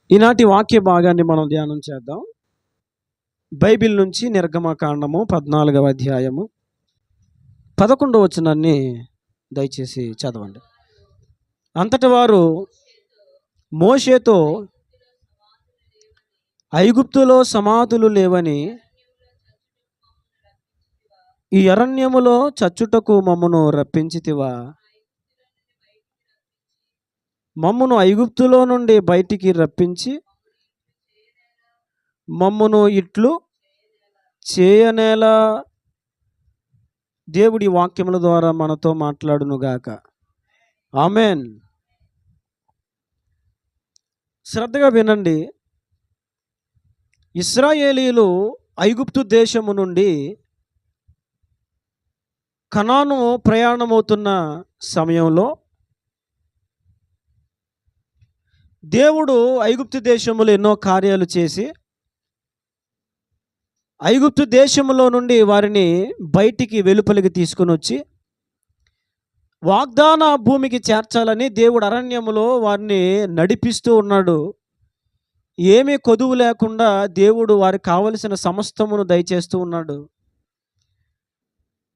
ఈనాటి వాక్య భాగాన్ని మనం ధ్యానం చేద్దాం. బైబిల్ నుంచి నిర్గమకాండము 14వ అధ్యాయము 11వ వచనాన్ని దయచేసి చదవండి. అంతటి వారు మోషేతో, ఐగుప్తులో సమాధులు లేవని ఈ అరణ్యములో చచ్చుటకు మమ్మను రప్పించితివా? మమ్మను ఐగుప్తులో నుండి బయటికి రప్పించి మమ్మను ఇట్లు చేయనేలా. దేవుడి వాక్యముల ద్వారా మనతో మాట్లాడునుగాక. ఆమెన్. శ్రద్ధగా వినండి. ఇశ్రాయేలీలు ఐగుప్తు దేశము నుండి కనాను ప్రయాణమవుతున్న సమయంలో దేవుడు ఐగుప్తు దేశములో ఎన్నో కార్యాలు చేసి ఐగుప్తు దేశములో నుండి వారిని బయటికి వెలుపలికి తీసుకుని వచ్చి వాగ్దాన భూమికి చేర్చాలని దేవుడు అరణ్యములో వారిని నడిపిస్తూ ఉన్నాడు. ఏమీ కొదువు లేకుండా దేవుడు వారికి కావలసిన సమస్తమును దయచేస్తూ ఉన్నాడు.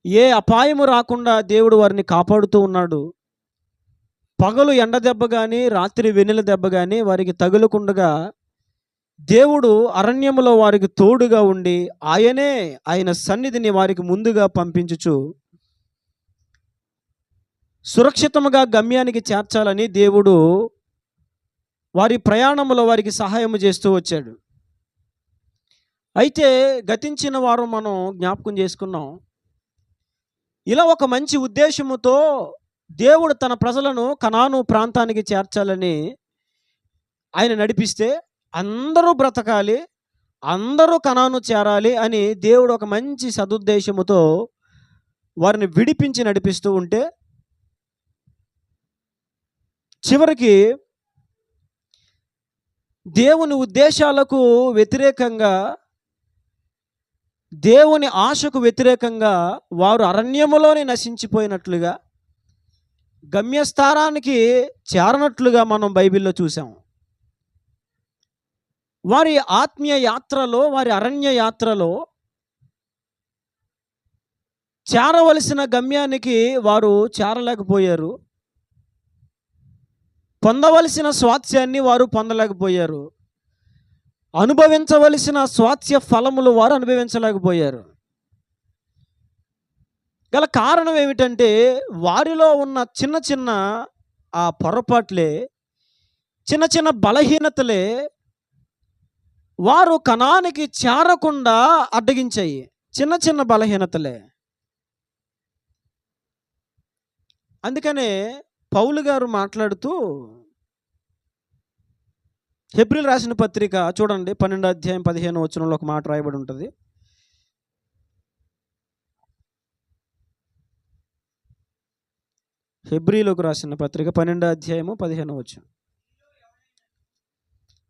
ఏ అపాయము రాకుండా దేవుడు వారిని కాపాడుతూ ఉన్నాడు. పగలు ఎండ దెబ్బ కానీ రాత్రి వెన్నెల దెబ్బ కానీ వారికి తగులకుండగా దేవుడు అరణ్యములో వారికి తోడుగా ఉండి ఆయన సన్నిధిని వారికి ముందుగా పంపించుచు సురక్షితముగా గమ్యానికి చేర్చాలని దేవుడు వారి ప్రయాణములో వారికి సహాయం చేస్తూ వచ్చాడు. అయితే గతించిన వారం మనం జ్ఞాపకం చేసుకున్నాం. ఇలా ఒక మంచి ఉద్దేశముతో దేవుడు తన ప్రజలను కనాను ప్రాంతానికి చేర్చాలని ఆయన నడిపిస్తే అందరూ బ్రతకాలి, అందరూ కనాను చేరాలి అని దేవుడు ఒక మంచి సదుద్దేశముతో వారిని విడిపించి నడిపిస్తూ ఉంటే చివరికి దేవుని ఉద్దేశాలకు వ్యతిరేకంగా, దేవుని ఆశకు వ్యతిరేకంగా వారు అరణ్యములోనే నశించిపోయినట్లుగా, గమ్యస్థానానికి చేరనట్లుగా మనం బైబిల్లో చూసాం. వారి ఆత్మీయ యాత్రలో, వారి అరణ్య యాత్రలో చేరవలసిన గమ్యానికి వారు చేరలేకపోయారు. పొందవలసిన స్వాస్థ్యాన్ని వారు పొందలేకపోయారు. అనుభవించవలసిన స్వాస్థ్య ఫలములు వారు అనుభవించలేకపోయారు. గల కారణం ఏమిటంటే వారిలో ఉన్న చిన్న చిన్న ఆ పొరపాట్లే, చిన్న చిన్న బలహీనతలే వారు కనానికి చేరకుండా అడ్డగించాయి. చిన్న చిన్న బలహీనతలే. అందుకనే పౌలు గారు మాట్లాడుతూ హెబ్రీయులకు రాసిన పత్రిక చూడండి, 12వ అధ్యాయం 15వ వచనంలో ఒక మాట రాయబడి ఉంటుంది. హెబ్రీయులకు రాసిన పత్రిక 12వ అధ్యాయము 15వ వచనం.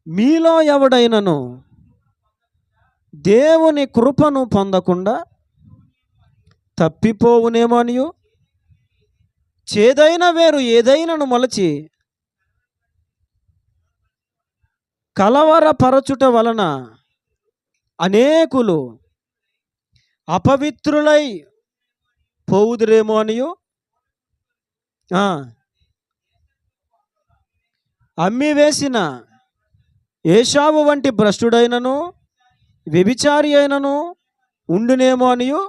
మీలో ఎవడైనను దేవుని కృపను పొందకుండా తప్పిపోవునేమో అనియు చేదైన వేరు ఏదైనను మొలచి కలవరపరచుట వలన అనేకులు అపవిత్రులై పోవుదురేమో అనియు అమ్మివేసిన ఏశావు వంటి భ్రష్టుడైనను వ్యభిచారి అయినను ఉండునేమో అనియు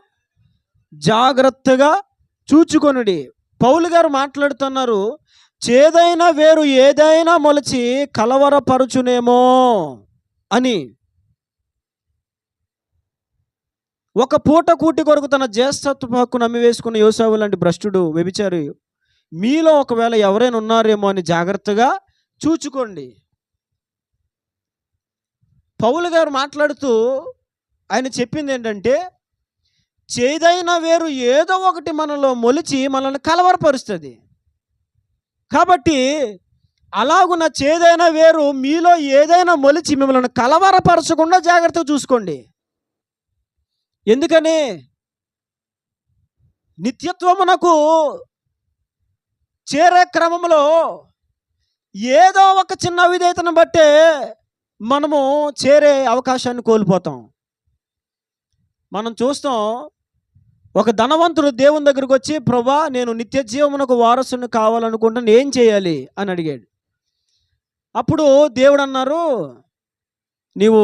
జాగ్రత్తగా చూచుకొనుడి. పౌలు గారు మాట్లాడుతున్నారు, చేదైన వేరు ఏదైనా మొలచి కలవరపరుచునేమో అని. ఒక పూట కూటి కొరకు తన జ్యేష్ఠత్వ హక్కును అమ్మివేసుకున్న యోసేపు లాంటి భ్రష్టుడు, వ్యభిచారి మీలో ఒకవేళ ఎవరైనా ఉన్నారేమో అని జాగ్రత్తగా చూచుకోండి. పౌలు గారు మాట్లాడుతూ ఆయన చెప్పింది ఏంటంటే, చేదైన వేరు ఏదో ఒకటి మనలో మొలిచి మనల్ని కలవరపరుస్తుంది. కాబట్టి అలాగున్న చేదైన వేరు మీలో ఏదైనా మొలిచి మిమ్మల్ని కలవరపరచకుండా జాగ్రత్తగా చూసుకోండి. ఎందుకని నిత్యత్వమునకు చేరే క్రమంలో ఏదో ఒక చిన్న విధేయతను బట్టే మనము చేరే అవకాశాన్ని కోల్పోతాం. మనం చూస్తాం, ఒక ధనవంతుడు దేవుని దగ్గరికి వచ్చి, ప్రభా నేను నిత్య జీవమునకు వారసుని కావాలనుకుంటాను, ఏం చేయాలి అని అడిగాడు. అప్పుడు దేవుడు అన్నారు, నీవు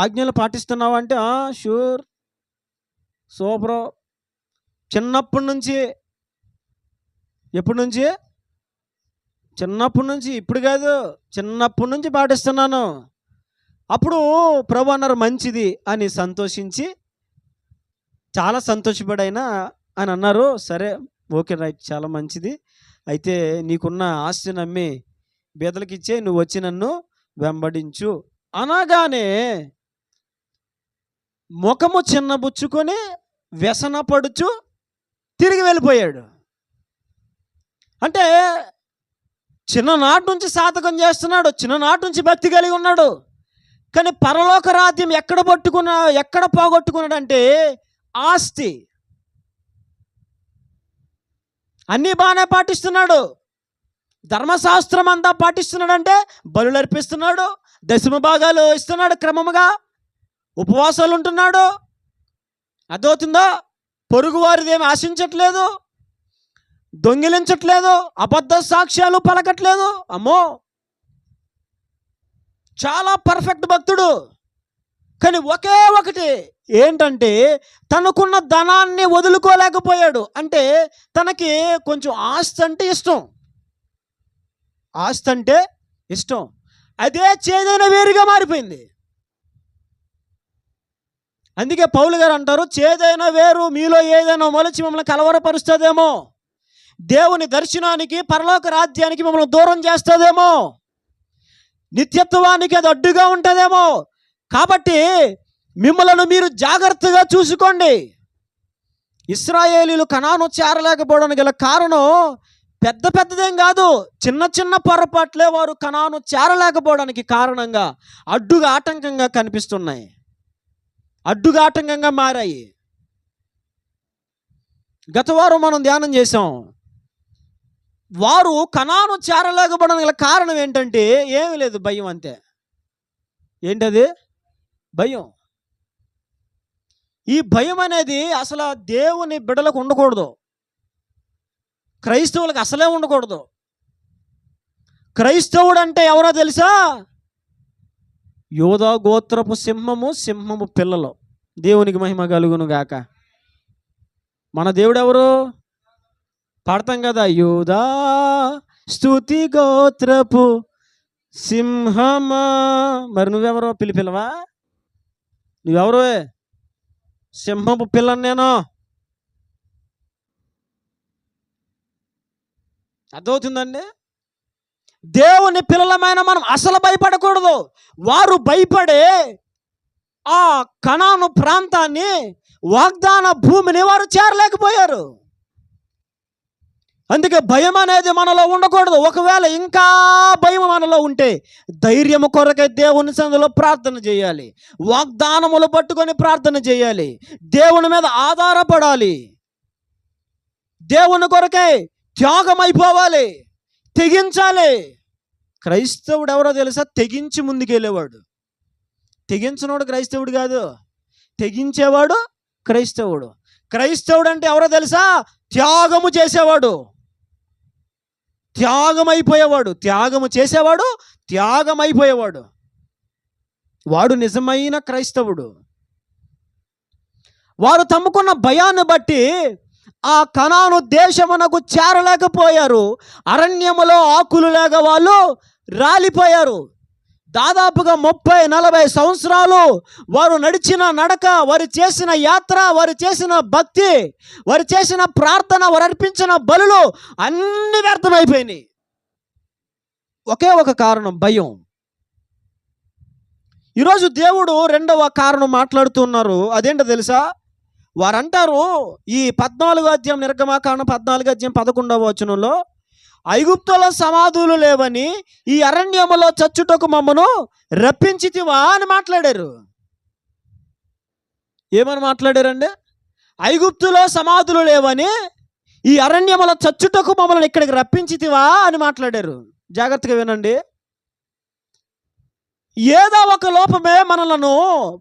ఆజ్ఞలు పాటిస్తున్నావా అంటే, షూర్, సూపరు, చిన్నప్పటి నుంచి. ఎప్పటి నుంచి? చిన్నప్పటి నుంచి, ఇప్పుడు కాదు, చిన్నప్పటి నుంచి పాటిస్తున్నాను. అప్పుడు ప్రభు అన్నారు, మంచిది అని సంతోషించి, చాలా సంతోషపడైనా అని అన్నారు. సరే, ఓకే, రైట్, చాలా మంచిది. అయితే నీకున్న ఆస్తిని అమ్మి బీదలకు ఇచ్చే, నువ్వు వచ్చి నన్ను వెంబడించు అనగానే ముఖము చిన్నబుచ్చుకొని వ్యసనపడుచు తిరిగి వెళ్ళిపోయాడు. అంటే చిన్ననాటి నుంచి సాధకం చేస్తున్నాడు, చిన్ననాటి నుంచి భక్తి కలిగి ఉన్నాడు. కానీ పరలోక రాజ్యం ఎక్కడ పోగొట్టుకున్నాడంటే ఆస్తి. అన్నీ బాగానే పాటిస్తున్నాడు, ధర్మశాస్త్రం అంతా పాటిస్తున్నాడంటే, బలులు అర్పిస్తున్నాడు, దశమ భాగాలు ఇస్తున్నాడు, క్రమముగా ఉపవాసాలు ఉంటున్నాడు. అర్థమవుతుందో? పొరుగు వారిదేమి ఆశించట్లేదు, దొంగిలించట్లేదు, అబద్ధ సాక్ష్యాలు పలకట్లేదు. అమ్మో, చాలా పర్ఫెక్ట్ భక్తుడు. కానీ ఒకే ఒకటి ఏంటంటే, తనకున్న ధనాన్ని వదులుకోలేకపోయాడు. అంటే తనకి కొంచెం ఆస్తి అంటే ఇష్టం, ఆస్తి అంటే ఇష్టం. అదే చేదైన వేరుగా మారిపోయింది. అందుకే పౌలు గారు అంటారు, చేదైన వేరు మీలో ఏదైనా మొలిచి మమ్మల్ని కలవరపరుస్తుందేమో, దేవుని దర్శనానికి, పరలోక రాజ్యానికి మమ్మల్ని దూరం చేస్తుందేమో, నిత్యత్వానికి అది అడ్డుగా ఉంటుందేమో. కాబట్టి మిమ్మల్ని మీరు జాగ్రత్తగా చూసుకోండి. ఇశ్రాయేలీలు కనాను చేరలేకపోవడానికి గల కారణం పెద్దదేం కాదు, చిన్న చిన్న పొరపాట్లే వారు కనాను చేరలేకపోవడానికి కారణంగా అడ్డుగా ఆటంకంగా కనిపిస్తున్నాయి, అడ్డుగా ఆటంకంగా మారాయి. గత వారం మనం ధ్యానం చేసాం. వారు కనాను చేరలేకపోవడానికి గల కారణం ఏంటంటే ఏమీ లేదు, భయం అంతే. ఏంటది? భయం. ఈ భయం అనేది అసలు దేవుని బిడ్డలకు ఉండకూడదు, క్రైస్తవులకు అసలే ఉండకూడదు. క్రైస్తవుడు అంటే ఎవరో తెలుసా? యోధా గోత్రపు సింహము పిల్లలు. దేవునికి మహిమ కలుగును గాక. మన దేవుడు ఎవరు? పాడతాం కదా, యోధా స్తుతి గోత్రపు సింహమా. మరి నువ్వెవరో? పిల్లవా? నువ్వెవరో? సింహపు పిల్లని నేను. అర్థమవుతుందండి? దేవుని పిల్లలమైన మనం అసలు భయపడకూడదు. వారు భయపడే ఆ కనాను ప్రాంతాన్ని, వాగ్దాన భూమిని వారు చేరలేకపోయారు. అందుకే భయం అనేది మనలో ఉండకూడదు. ఒకవేళ ఇంకా భయం మనలో ఉంటే ధైర్యము కొరకై దేవుని సన్నిధిలో ప్రార్థన చేయాలి, వాగ్దానములు పట్టుకొని ప్రార్థన చేయాలి, దేవుని మీద ఆధారపడాలి, దేవుని కొరకై త్యాగం అయిపోవాలి, తెగించాలి. క్రైస్తవుడు ఎవరో తెలుసా? తెగించి ముందుకెళ్ళేవాడు. తెగించినోడు క్రైస్తవుడు కాదు, తెగించేవాడు క్రైస్తవుడు. క్రైస్తవుడు అంటే ఎవరో తెలుసా? త్యాగము చేసేవాడు, త్యాగమైపోయేవాడు, త్యాగము చేసేవాడు, త్యాగమైపోయేవాడు. వాడు నిజమైన క్రైస్తవుడు. వారు తమ్ముకున్న భయాన్ని బట్టి ఆ కనాను దేశమునకు చేరలేకపోయారు. అరణ్యములో ఆకులు లేక వాళ్ళు రాలిపోయారు. దాదాపుగా 30-40 సంవత్సరాలు వారు నడిచిన నడక, వారు చేసిన యాత్ర, వారు చేసిన భక్తి, వారు చేసిన ప్రార్థన, వారు అర్పించిన బలులు అన్ని వ్యర్థమైపోయినాయి. ఒకే ఒక కారణం, భయం. ఈరోజు దేవుడు రెండవ కారణం మాట్లాడుతున్నారు. అదేంటో తెలుసా? వారంటారు, ఈ 14వ అధ్యాయం, నిర్గమకాండం 14వ అధ్యాయం 11వ వచనంలో, ఐగుప్తులో సమాధులు లేవని ఈ అరణ్యములో చచ్చుటకు మమ్మను రప్పించితివా అని మాట్లాడారు. ఏమని మాట్లాడారండి? ఐగుప్తులో సమాధులు లేవని ఈ అరణ్యములో చచ్చుటకు మమ్మల్ని ఇక్కడికి రప్పించితివా అని మాట్లాడారు. జాగ్రత్తగా వినండి. ఏదో ఒక లోపమే మనలను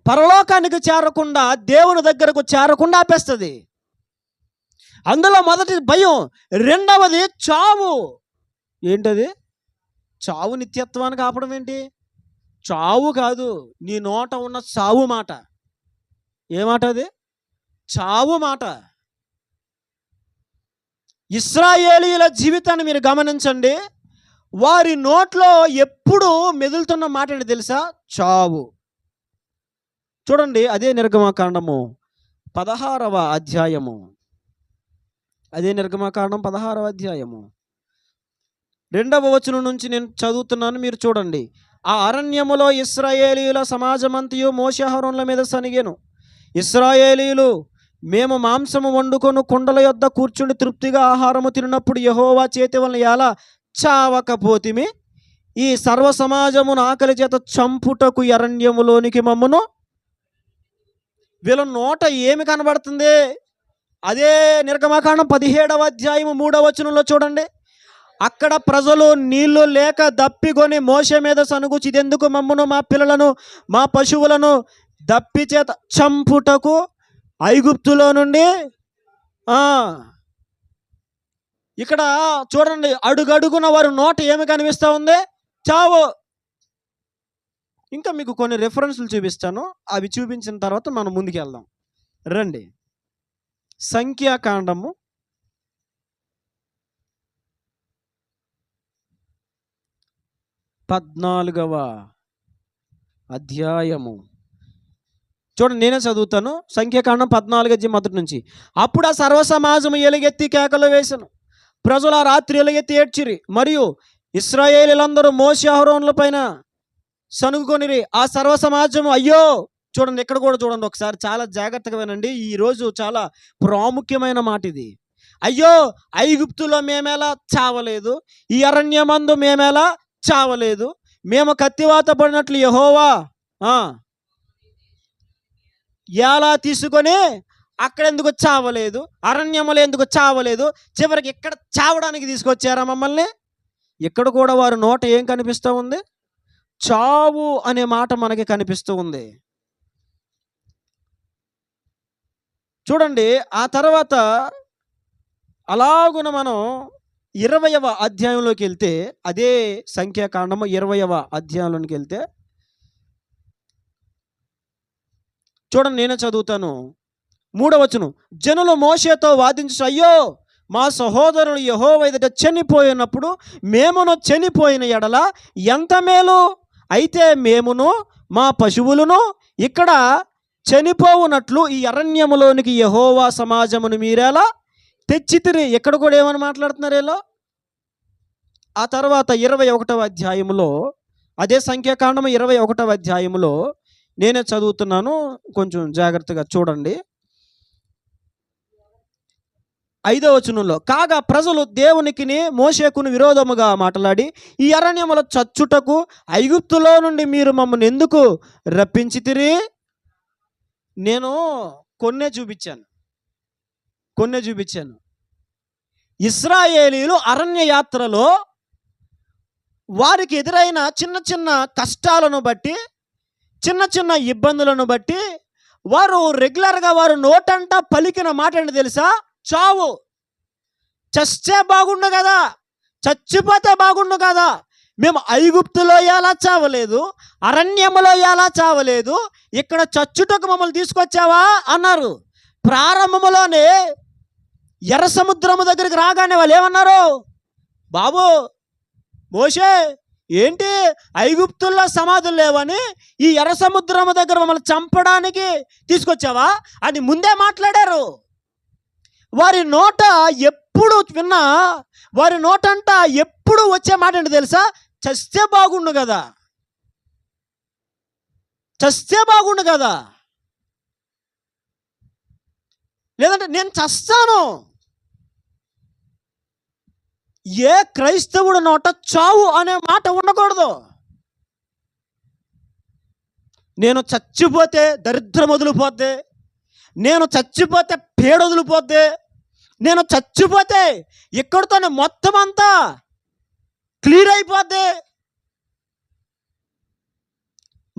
పరలోకానికి చేరకుండా, దేవుని దగ్గరకు చేరకుండా ఆపేస్తుంది. అందులో మొదటి భయం, రెండవది చావు. ఏంటది? చావు. నిత్యత్వానికి ఆపడం ఏంటి? చావు కాదు, నీ నోట ఉన్న చావు మాట. ఏ మాట అది? చావు మాట. ఇశ్రాయేలీయుల జీవితాన్ని మీరు గమనించండి. వారి నోట్లో ఎప్పుడు మెదులుతున్న మాట ఏంటి తెలుసా? చావు. చూడండి, అదే నిర్గమకాండము 16వ అధ్యాయము. అదే నిర్గమకాండం 16వ అధ్యాయము 2వ వచనం నుంచి నేను చదువుతున్నాను, మీరు చూడండి. ఆ అరణ్యములో ఇశ్రాయేలీయుల సమాజమంతయు మోషే అహరోనుల మీద సనిగెను. ఇశ్రాయేలీయులు, మేము మాంసము వండుకొని కుండల యొద్ద కూర్చుండి తృప్తిగా ఆహారము తిన్నప్పుడు యెహోవా చేతి వలన ఎలా చావకపోతిమి? ఈ సర్వ సమాజమును ఆకలి చేత చంపుటకు అరణ్యములోనికి మమ్మను. వీళ్ళ నోట ఏమి కనబడుతుంది? అదే నిర్గమకాండం 17వ అధ్యాయము 3వ వచనంలో చూడండి. అక్కడ ప్రజలు నీళ్లు లేక దప్పికొని మోషే మీద సనుగుచి, ఇదెందుకు మమ్మను, మా పిల్లలను, మా పశువులను దప్పి చేత చంపుటకు ఐగుప్తులో నుండి. ఇక్కడ చూడండి, అడుగడుగున వారి నోట ఏమి కనిపిస్తూ ఉంది? చావు. ఇంకా మీకు కొన్ని రెఫరెన్స్లు చూపిస్తాను, అవి చూపించిన తర్వాత మనం ముందుకు వెళ్దాం. రండి, సంఖ్యాకాండము 14వ అధ్యాయము. చూడండి, నేనే చదువుతాను. సంఖ్యాకాండం 14 మొదటి నుంచి. అప్పుడు ఆ సర్వ సమాజము ఎలుగెత్తి కేకలు వేసెను. ప్రజలు ఆ రాత్రి ఎలుగెత్తి ఏడ్చిరి. మరియు ఇశ్రాయేలీయులందరూ మోషే అహరోనుల పైన సనుగుకొనిరి. ఆ సర్వ సమాజము అయ్యో. చూడండి, ఇక్కడ కూడా చూడండి ఒకసారి, చాలా జాగ్రత్తగా వినండి. ఈరోజు చాలా ప్రాముఖ్యమైన మాట ఇది. అయ్యో, ఐగుప్తులో మేమెలా చావలేదు, ఈ అరణ్యమందు మేమెలా చావలేదు, మేము కత్తివాత పడినట్లు యెహోవా ఎలా తీసుకొని అక్కడ ఎందుకు చావలేదు, అరణ్యములు ఎందుకు చావలేదు, చివరికి ఇక్కడ చావడానికి తీసుకొచ్చారా మమ్మల్ని? ఇక్కడ కూడా వారి నోట ఏం కనిపిస్తూ ఉంది? చావు అనే మాట మనకి కనిపిస్తూ ఉంది. చూడండి, ఆ తర్వాత అలాగున మనం 20వ అధ్యాయంలోకి వెళ్తే, అదే సంఖ్యాకాండము 20వ అధ్యాయంలోకి వెళ్తే చూడండి, నేనే చదువుతాను. 3వ వచనం. జనులు మోషేతో వాదించు, అయ్యో, మా సహోదరులు యెహోవా ఎదుట చనిపోయినప్పుడు మేమును చనిపోయిన ఎడల ఎంత మేలు. అయితే మేమును మా పశువులను ఇక్కడ చనిపోవునట్లు ఈ అరణ్యములోనికి యెహోవా సమాజమును మీరేలా తెచ్చితిరి. ఇక్కడ కూడా ఏమని మాట్లాడుతున్నారు వీళ్ళు? ఆ తర్వాత 21వ అధ్యాయములో, అదే సంఖ్యాకాండం 21వ అధ్యాయములో నేనే చదువుతున్నాను, కొంచెం జాగ్రత్తగా చూడండి. 5వ వచనంలో, కాగా ప్రజలు దేవునికిని మోషేకును విరోధముగా మాట్లాడి, ఈ అరణ్యములో చచ్చుటకు ఐగుప్తులో నుండి మీరు మమ్మల్ని ఎందుకు రప్పించితిరి? నేను కొన్నే చూపించాను. ఇశ్రాయేలీయులు అరణ్య యాత్రలో వారికి ఎదురైన చిన్న చిన్న కష్టాలను బట్టి, చిన్న చిన్న ఇబ్బందులను బట్టి వారు రెగ్యులర్గా వారు నోటంట పలికిన మాట ఏంటి తెలుసా? చావు. చస్తే బాగుండు కదా, చచ్చిపోతే బాగుండు కదా, మేము ఐగుప్తులో ఎలా చావలేదు, అరణ్యములో ఎలా చావలేదు, ఇక్కడ చచ్చుటకు మమ్మల్ని తీసుకొచ్చావా అన్నారు. ప్రారంభములోనే ఎర్ర సముద్రము దగ్గరికి రాగానే వాళ్ళు ఏమన్నారు? బాబు మోషే, ఏంటి ఐగుప్తుల్లో సమాధులు లేవని ఈ ఎర్ర సముద్రము దగ్గర మమ్మల్ని చంపడానికి తీసుకొచ్చావా అని ముందే మాట్లాడారు. వారి నోట ఎప్పుడు విన్నా, వారి నోటంట ఎప్పుడు వచ్చే మాట ఏంటి తెలుసా? చస్తే బాగుండు కదా, చస్తే బాగుండు కదా, లేదంటే నేను చస్తాను. ఏ క్రైస్తవుడు నోట చావు అనే మాట ఉండకూడదు. నేను చచ్చిపోతే దరిద్రం వదిలిపోద్ది, నేను చచ్చిపోతే పేడ వదిలిపోద్ది, నేను చచ్చిపోతే ఇక్కడితోనే మొత్తం అంతా క్లియర్ అయిపోద్ది.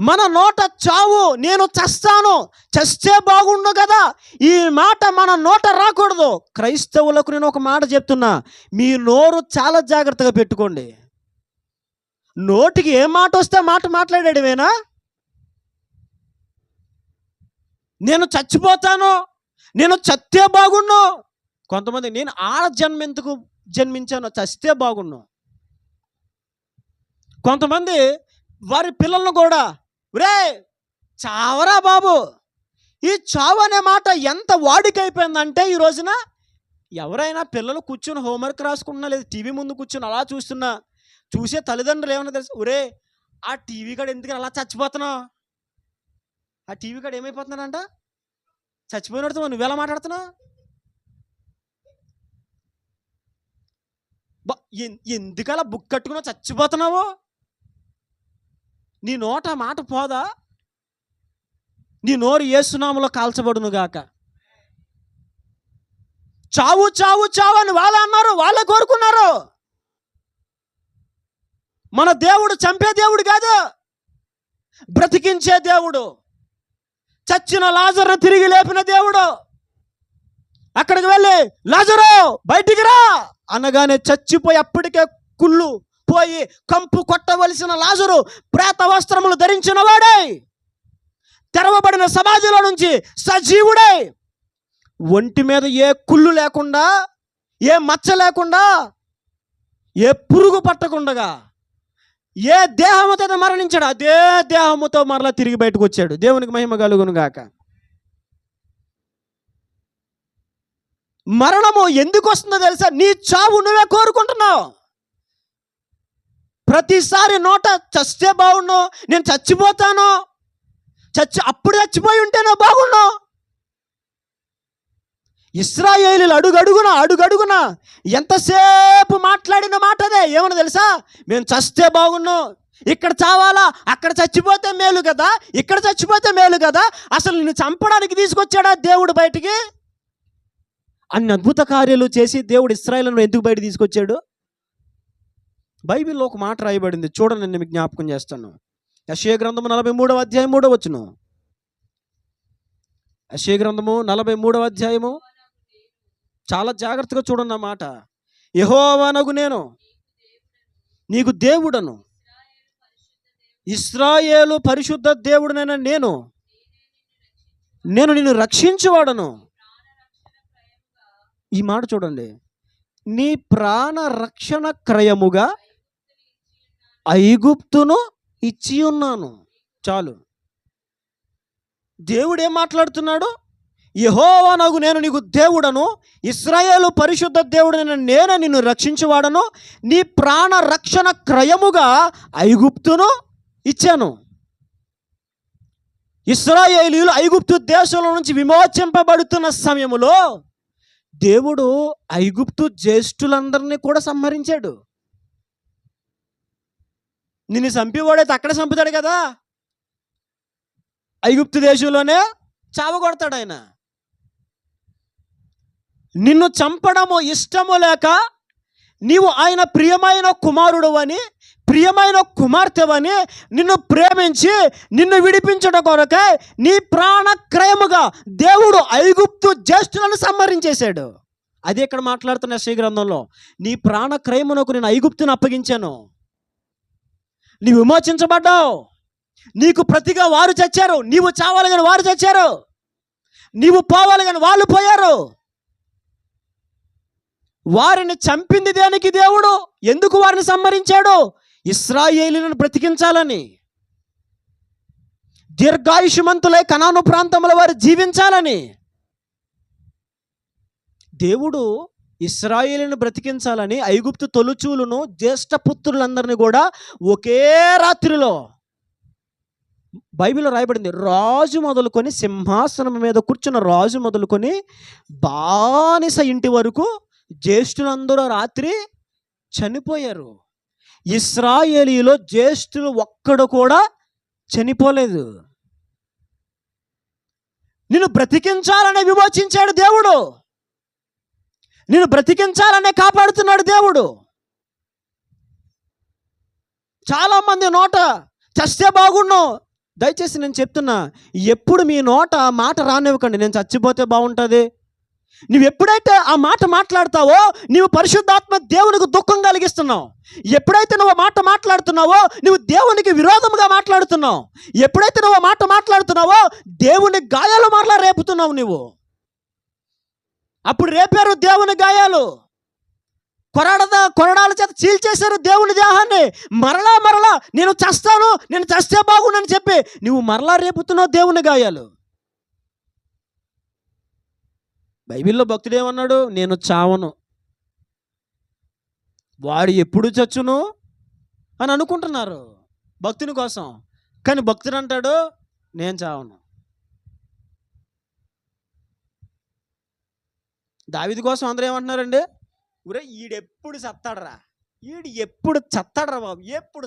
మన నోట చావు, నేను చస్తాను, చస్తే బాగుండు కదా, ఈ మాట మన నోట రాకూడదు. క్రైస్తవులకు నేను ఒక మాట చెప్తున్నా, మీ నోరు చాలా జాగ్రత్తగా పెట్టుకోండి. నోటికి ఏ మాట వస్తే మాట మాట్లాడేవేనా? నేను చచ్చిపోతాను, నేను చస్తే బాగుండు. కొంతమంది నేను ఆడ జన్మెందుకు జన్మించాను, చస్తే బాగుండు. కొంతమంది వారి పిల్లలను కూడా, రే చావరా బాబు. ఈ చావు అనే మాట ఎంత వాడికైపోయిందంటే ఈ రోజున ఎవరైనా పిల్లలు కూర్చుని హోంవర్క్ రాసుకుంటున్నా, లేదా టీవీ ముందు కూర్చుని అలా చూస్తున్నా, చూసే తల్లిదండ్రులు ఏమన్నా తెలుసు, ఒరే ఆ టీవీ కాడ ఎందుకని అలా చచ్చిపోతున్నావు, ఆ టీవీ కాడ ఏమైపోతున్నాడంట, చచ్చిపోయినడుతో నువ్వెలా మాట్లాడుతున్నావు, ఎందుకలా బుక్ కట్టుకున్నావు, చచ్చిపోతున్నావు, నీ నోట మాట పోదా, నీ నోరు యేసునామములో కాల్చబడును గాక. చావు చావు చావు అని వాళ్ళే అన్నారు, వాళ్ళే కోరుకున్నారు. మన దేవుడు చంపే దేవుడు కాదు, బ్రతికించే దేవుడు. చచ్చిన లాజరును తిరిగి లేపిన దేవుడు. అక్కడికి వెళ్ళి లాజరు బయటికి రా అనగానే చచ్చిపోయి అప్పటికే కుళ్ళు పోయి కంపు కొట్టవలసిన లాజరు ప్రేత వస్త్రములు ధరించిన వాడై, తెరవబడిన సమాధిలో నుంచి సజీవుడై, ఒంటి మీద ఏ కుళ్ళు లేకుండా, ఏ మచ్చ లేకుండా, ఏ పురుగు పట్టకుండగా, ఏ దేహముతో మరణించాడు అదే దేహముతో మరలా తిరిగి బయటకు వచ్చాడు. దేవునికి మహిమ కలుగును గాక. మరణము ఎందుకు వస్తుందో తెలుసా? నీ చావు నువ్వే కోరుకుంటున్నావు. ప్రతిసారి నోట చస్తే బాగుండు, నేను చచ్చిపోతాను, అప్పుడు చచ్చిపోయి ఉంటేనే బాగుండు. ఇశ్రాయేలీయులు అడుగడుగున ఎంతసేపు మాట్లాడిన మాట అదే. ఏమన్నా తెలుసా? మేము చస్తే బాగుండు, ఇక్కడ చావాలా, అక్కడ చచ్చిపోతే మేలు కదా, ఇక్కడ చచ్చిపోతే మేలు కదా. అసలు నిన్ను చంపడానికి తీసుకొచ్చాడా దేవుడు బయటికి? అన్ని అద్భుత కార్యాలు చేసి దేవుడు ఇశ్రాయేలును ఎందుకు బయట తీసుకొచ్చాడు? బైబిల్లో ఒక మాట రాయబడింది, చూడండి, నేను మీకు జ్ఞాపకం చేస్తాను. యెషయా గ్రంథము 43వ అధ్యాయం 3వ వచనం. యెషయా గ్రంథము 43వ అధ్యాయము, చాలా జాగ్రత్తగా చూడండి ఆ మాట. యెహోవానగు నేను నీకు దేవుడను, ఇశ్రాయేలు పరిశుద్ధ దేవుడనైన నేను నిన్ను రక్షించువాడను. ఈ మాట చూడండి, నీ ప్రాణ రక్షణ క్రయముగా ఐగుప్తును ఇచ్చి ఉన్నాను. చాలు. దేవుడు ఏం మాట్లాడుతున్నాడు? యెహోవానగు నేను నీకు దేవుడను, ఇశ్రాయేలు పరిశుద్ధ దేవుడైన నేను నిన్ను రక్షించువాడను, నీ ప్రాణ రక్షణ క్రయముగా ఐగుప్తును ఇచ్చాను. ఇశ్రాయేలీయులు ఐగుప్తు దేశంలో నుంచి విమోచింపబడుతున్న సమయంలో దేవుడు ఐగుప్తు జ్యేష్ఠులందరినీ కూడా సంహరించాడు. నిన్ను చంపేవాడైతే అక్కడ చంపుతాడు కదా, ఐగుప్తు దేశంలోనే చావగొడతాడు ఆయన. నిన్ను చంపడము ఇష్టము లేక నీవు ఆయన ప్రియమైన కుమారుడు అని, ప్రియమైన కుమార్తెవని నిన్ను ప్రేమించి నిన్ను విడిపించడం కొరకే నీ ప్రాణక్రయముగా దేవుడు ఐగుప్తు జ్యేష్ఠులను సంహరించేశాడు. అదే ఇక్కడ మాట్లాడుతున్న యెషయా గ్రంథంలో, నీ ప్రాణక్రయమునకు నేను ఐగుప్తును అప్పగించాను, నీవు విమోచించబడ్డావు. నీకు ప్రతిగా వారు చచ్చారు, నీవు చావాలి కానీ వారు చచ్చారు, నీవు పోవాలి కానీ వాళ్ళు పోయారు. వారిని చంపింది దేనికి దేవుడు? ఎందుకు వారిని సంహరించాడు? ఇశ్రాయేలీయులను బ్రతికించాలని, దీర్ఘాయుష్మంతులై కనాను ప్రాంతంలో వారు జీవించాలని. దేవుడు ఇశ్రాయేలును బ్రతికించాలని ఐగుప్తు తొలుచూలును జ్యేష్ఠ పుత్రులందరినీ కూడా ఒకే రాత్రిలో, బైబిల్లో రాయబడింది, రాజు మొదలుకొని సింహాసనం మీద కూర్చున్న రాజు మొదలుకొని బానిస ఇంటి వరకు జ్యేష్ఠులందరూ రాత్రి చనిపోయారు. ఇశ్రాయేలీలో జ్యేష్ఠులు ఒక్కడు కూడా చనిపోలేదు. నిన్ను బ్రతికించాలనే విమోచించాడు దేవుడు, నిన్ను బ్రతికించాలనే కాపాడుతున్నాడు దేవుడు. చాలామంది నోట చస్తే బాగుండు, దయచేసి నేను చెప్తున్నా, ఎప్పుడు మీ నోట మాట రానివ్వకండి నేను చచ్చిపోతే బాగుంటుంది. నువ్వు ఎప్పుడైతే ఆ మాట మాట్లాడతావో నువ్వు పరిశుద్ధాత్మ దేవునికి దుఃఖం కలిగిస్తున్నావు. ఎప్పుడైతే నువ్వు మాట మాట్లాడుతున్నావో నువ్వు దేవునికి విరోధంగా మాట్లాడుతున్నావు. ఎప్పుడైతే నువ్వు మాట మాట్లాడుతున్నావో దేవుని గాయాలు మరలా రేపుతున్నావు. నువ్వు అప్పుడు రేపారు దేవుని గాయాలు, కొరడాల చేత చీల్చేశారు దేవుని దేహాన్ని. మరలా నేను చస్తే బాగుండని చెప్పి నువ్వు మరలా రేపుతున్నావు దేవుని గాయాలు. బైబిల్లో భక్తుడు ఏమన్నాడు? నేను చావను, వాడు ఎప్పుడు చచ్చును అని అనుకుంటున్నారు భక్తుని కోసం. కానీ భక్తుడు అంటాడు నేను చావను. దావీదు కోసం అందరూ ఏమంటున్నారండి? ఒరే ఈడెప్పుడు చస్తాడరా, ఎప్పుడు చస్తాడరా బాబు, ఎప్పుడు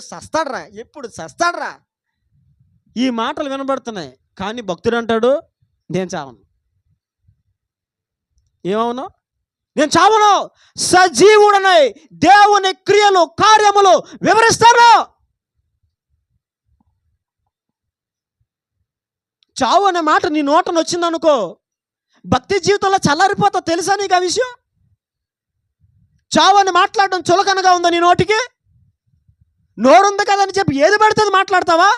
చస్తాడరా ఈ మాటలు వినబడుతున్నాయి. కానీ భక్తుడు అంటాడు నేను చావను. ఏమవును? నేను చావను, సజీవుడనై దేవుని క్రియలు కార్యములు వివరిస్తాను. చావు అనే మాట నీ నోటను వచ్చిందనుకో, భక్తి జీవితంలో చల్లారిపోతా. తెలుసా నీకు ఆ విషయం? చావు అని మాట్లాడడం చులకనగా ఉందా నీ నోటికి? నోరుంది కదని చెప్పి ఏది పడుతుంది మాట్లాడతావా?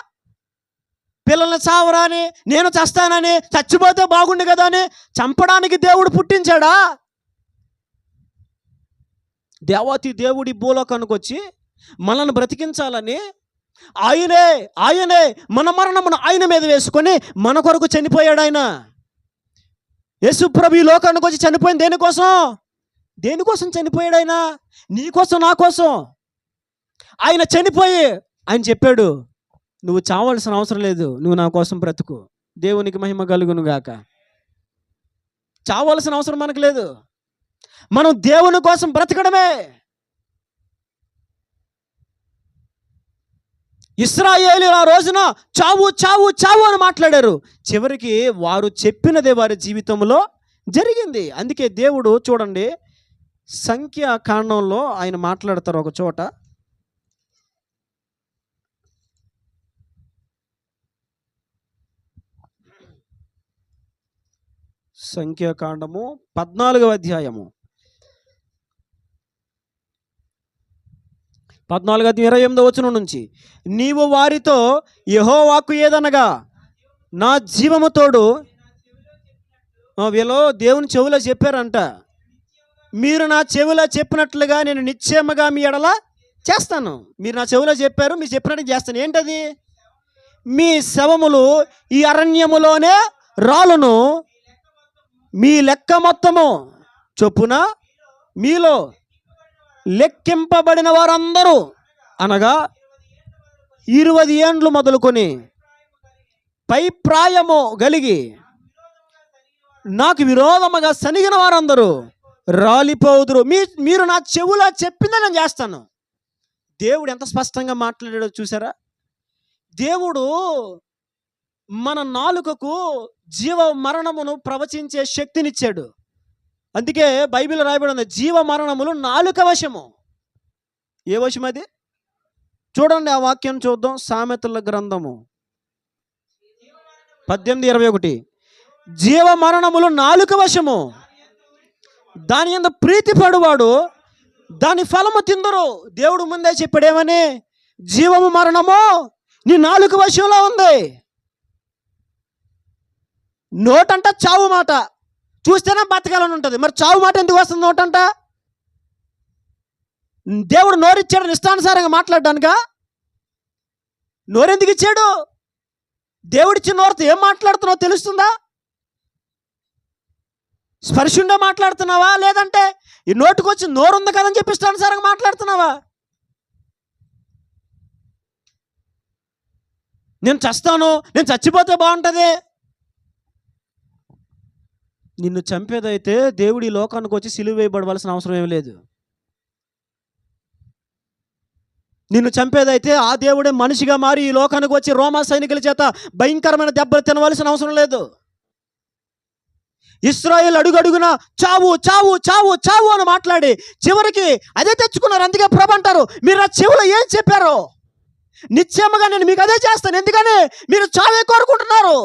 పిల్లల్ని చావరా అని, నేను చస్తానని, చచ్చిపోతే బాగుండు కదా అని చంపడానికి దేవుడు పుట్టించాడా? దేవాతి దేవుడి భూలోకానికి వచ్చి మనల్ని బ్రతికించాలని ఆయనే మన మరణమును ఆయన మీద వేసుకొని మన కొరకు చనిపోయాడు. ఆయన యేసు ప్రభు ఈ లోకానికి వచ్చి చనిపోయింది దేనికోసం చనిపోయాడు? ఆయన నీ కోసం, నా కోసం. ఆయన చనిపోయి ఆయన చెప్పాడు నువ్వు చావాల్సిన అవసరం లేదు, నువ్వు నా కోసం బ్రతుకు. దేవునికి మహిమ కలుగును గాక. చావాల్సిన అవసరం మనకు లేదు, మనం దేవుని కోసం బ్రతకడమే. ఇశ్రాయేలీయులు ఆ రోజున చావు చావు చావు అని మాట్లాడారు. చివరికి వారు చెప్పినదే వారి జీవితంలో జరిగింది. అందుకే దేవుడు చూడండి, సంఖ్యాకాండంలో ఆయన మాట్లాడతారు ఒక చోట. సంఖ్యాకాండము 14వ అధ్యాయము 28వ వచనం నుంచి, నీవు వారితో యెహోవాకు ఏదనగా నా జీవము తోడు. వీళ్ళు దేవుని చెవిలో చెప్పారంట, మీరు నా చెవిలో చెప్పినట్లుగా నేను నిశ్చయముగా మీ ఎడల చేస్తాను. మీరు నా చెవిలో చెప్పారు, మీరు చెప్పినట్టు చేస్తాను. ఏంటది? మీ శవములు ఈ అరణ్యములోనే రాలును, మీ లెక్క మొత్తము చొప్పున మీలో లెక్కింపబడిన వారందరూ అనగా 20 ఏండ్లు మొదలుకొని పై ప్రాయము కలిగి నాకు విరోధముగా సనిగిన వారందరూ రాలిపోదురు. మీరు నా చెవులా చెప్పిందని నేను చేస్తాను. దేవుడు ఎంత స్పష్టంగా మాట్లాడాడో చూసారా? దేవుడు మన నాలుకకు జీవ మరణమును ప్రవచించే శక్తినిచ్చాడు. అందుకే బైబిల్ రాయబడి ఉంది, జీవ మరణములు నాలుక వశము. ఏ వశం అది? చూడండి, ఆ వాక్యం చూద్దాం. సామెతల గ్రంథము 18:21, జీవ మరణములు నాలుక వశము, దాని యందు ప్రీతి పడువాడు దాని ఫలము తిందరు. దేవుడు ముందే చెప్పాడేమని? జీవము మరణము నీ నాలుక వశంలో ఉంది. నోటంట చావు మాట చూస్తేనే బతకాలని ఉంటుంది, మరి చావు మాట ఎందుకు వస్తుంది నోటంట? దేవుడు నోరిచ్చాడు ఇష్టానుసారంగా మాట్లాడడానికా? నోరెందుకు ఇచ్చాడు? దేవుడిచ్చిన నోరుతో ఏం మాట్లాడుతున్నావు తెలుస్తుందా? స్పర్శుండే మాట్లాడుతున్నావా, లేదంటే ఈ నోటుకొచ్చి నోరుంది కదని చెప్పి ఇష్టానుసారంగా మాట్లాడుతున్నావా? నేను చస్తాను, నేను చచ్చిపోతే బాగుంటుంది. నిన్ను చంపేదైతే దేవుడి లోకానికి వచ్చి సిలువ వేయబడవలసిన అవసరం ఏమీ లేదు. నిన్ను చంపేదైతే ఆ దేవుడే మనిషిగా మారి ఈ లోకానికి వచ్చి రోమా సైనికుల చేత భయంకరమైన దెబ్బలు తినవలసిన అవసరం లేదు. ఇశ్రాయేలు అడుగడుగున చావు చావు చావు చావు అని మాట్లాడి చివరికి అదే తెచ్చుకున్నారు. అందుకే ప్రభు అంటారు, మీరు ఆ చెవులో ఏం చెప్పారో నిశ్చయముగా నేను మీకు అదే చేస్తాను. ఎందుకని మీరు చావే కోరుకుంటున్నారు.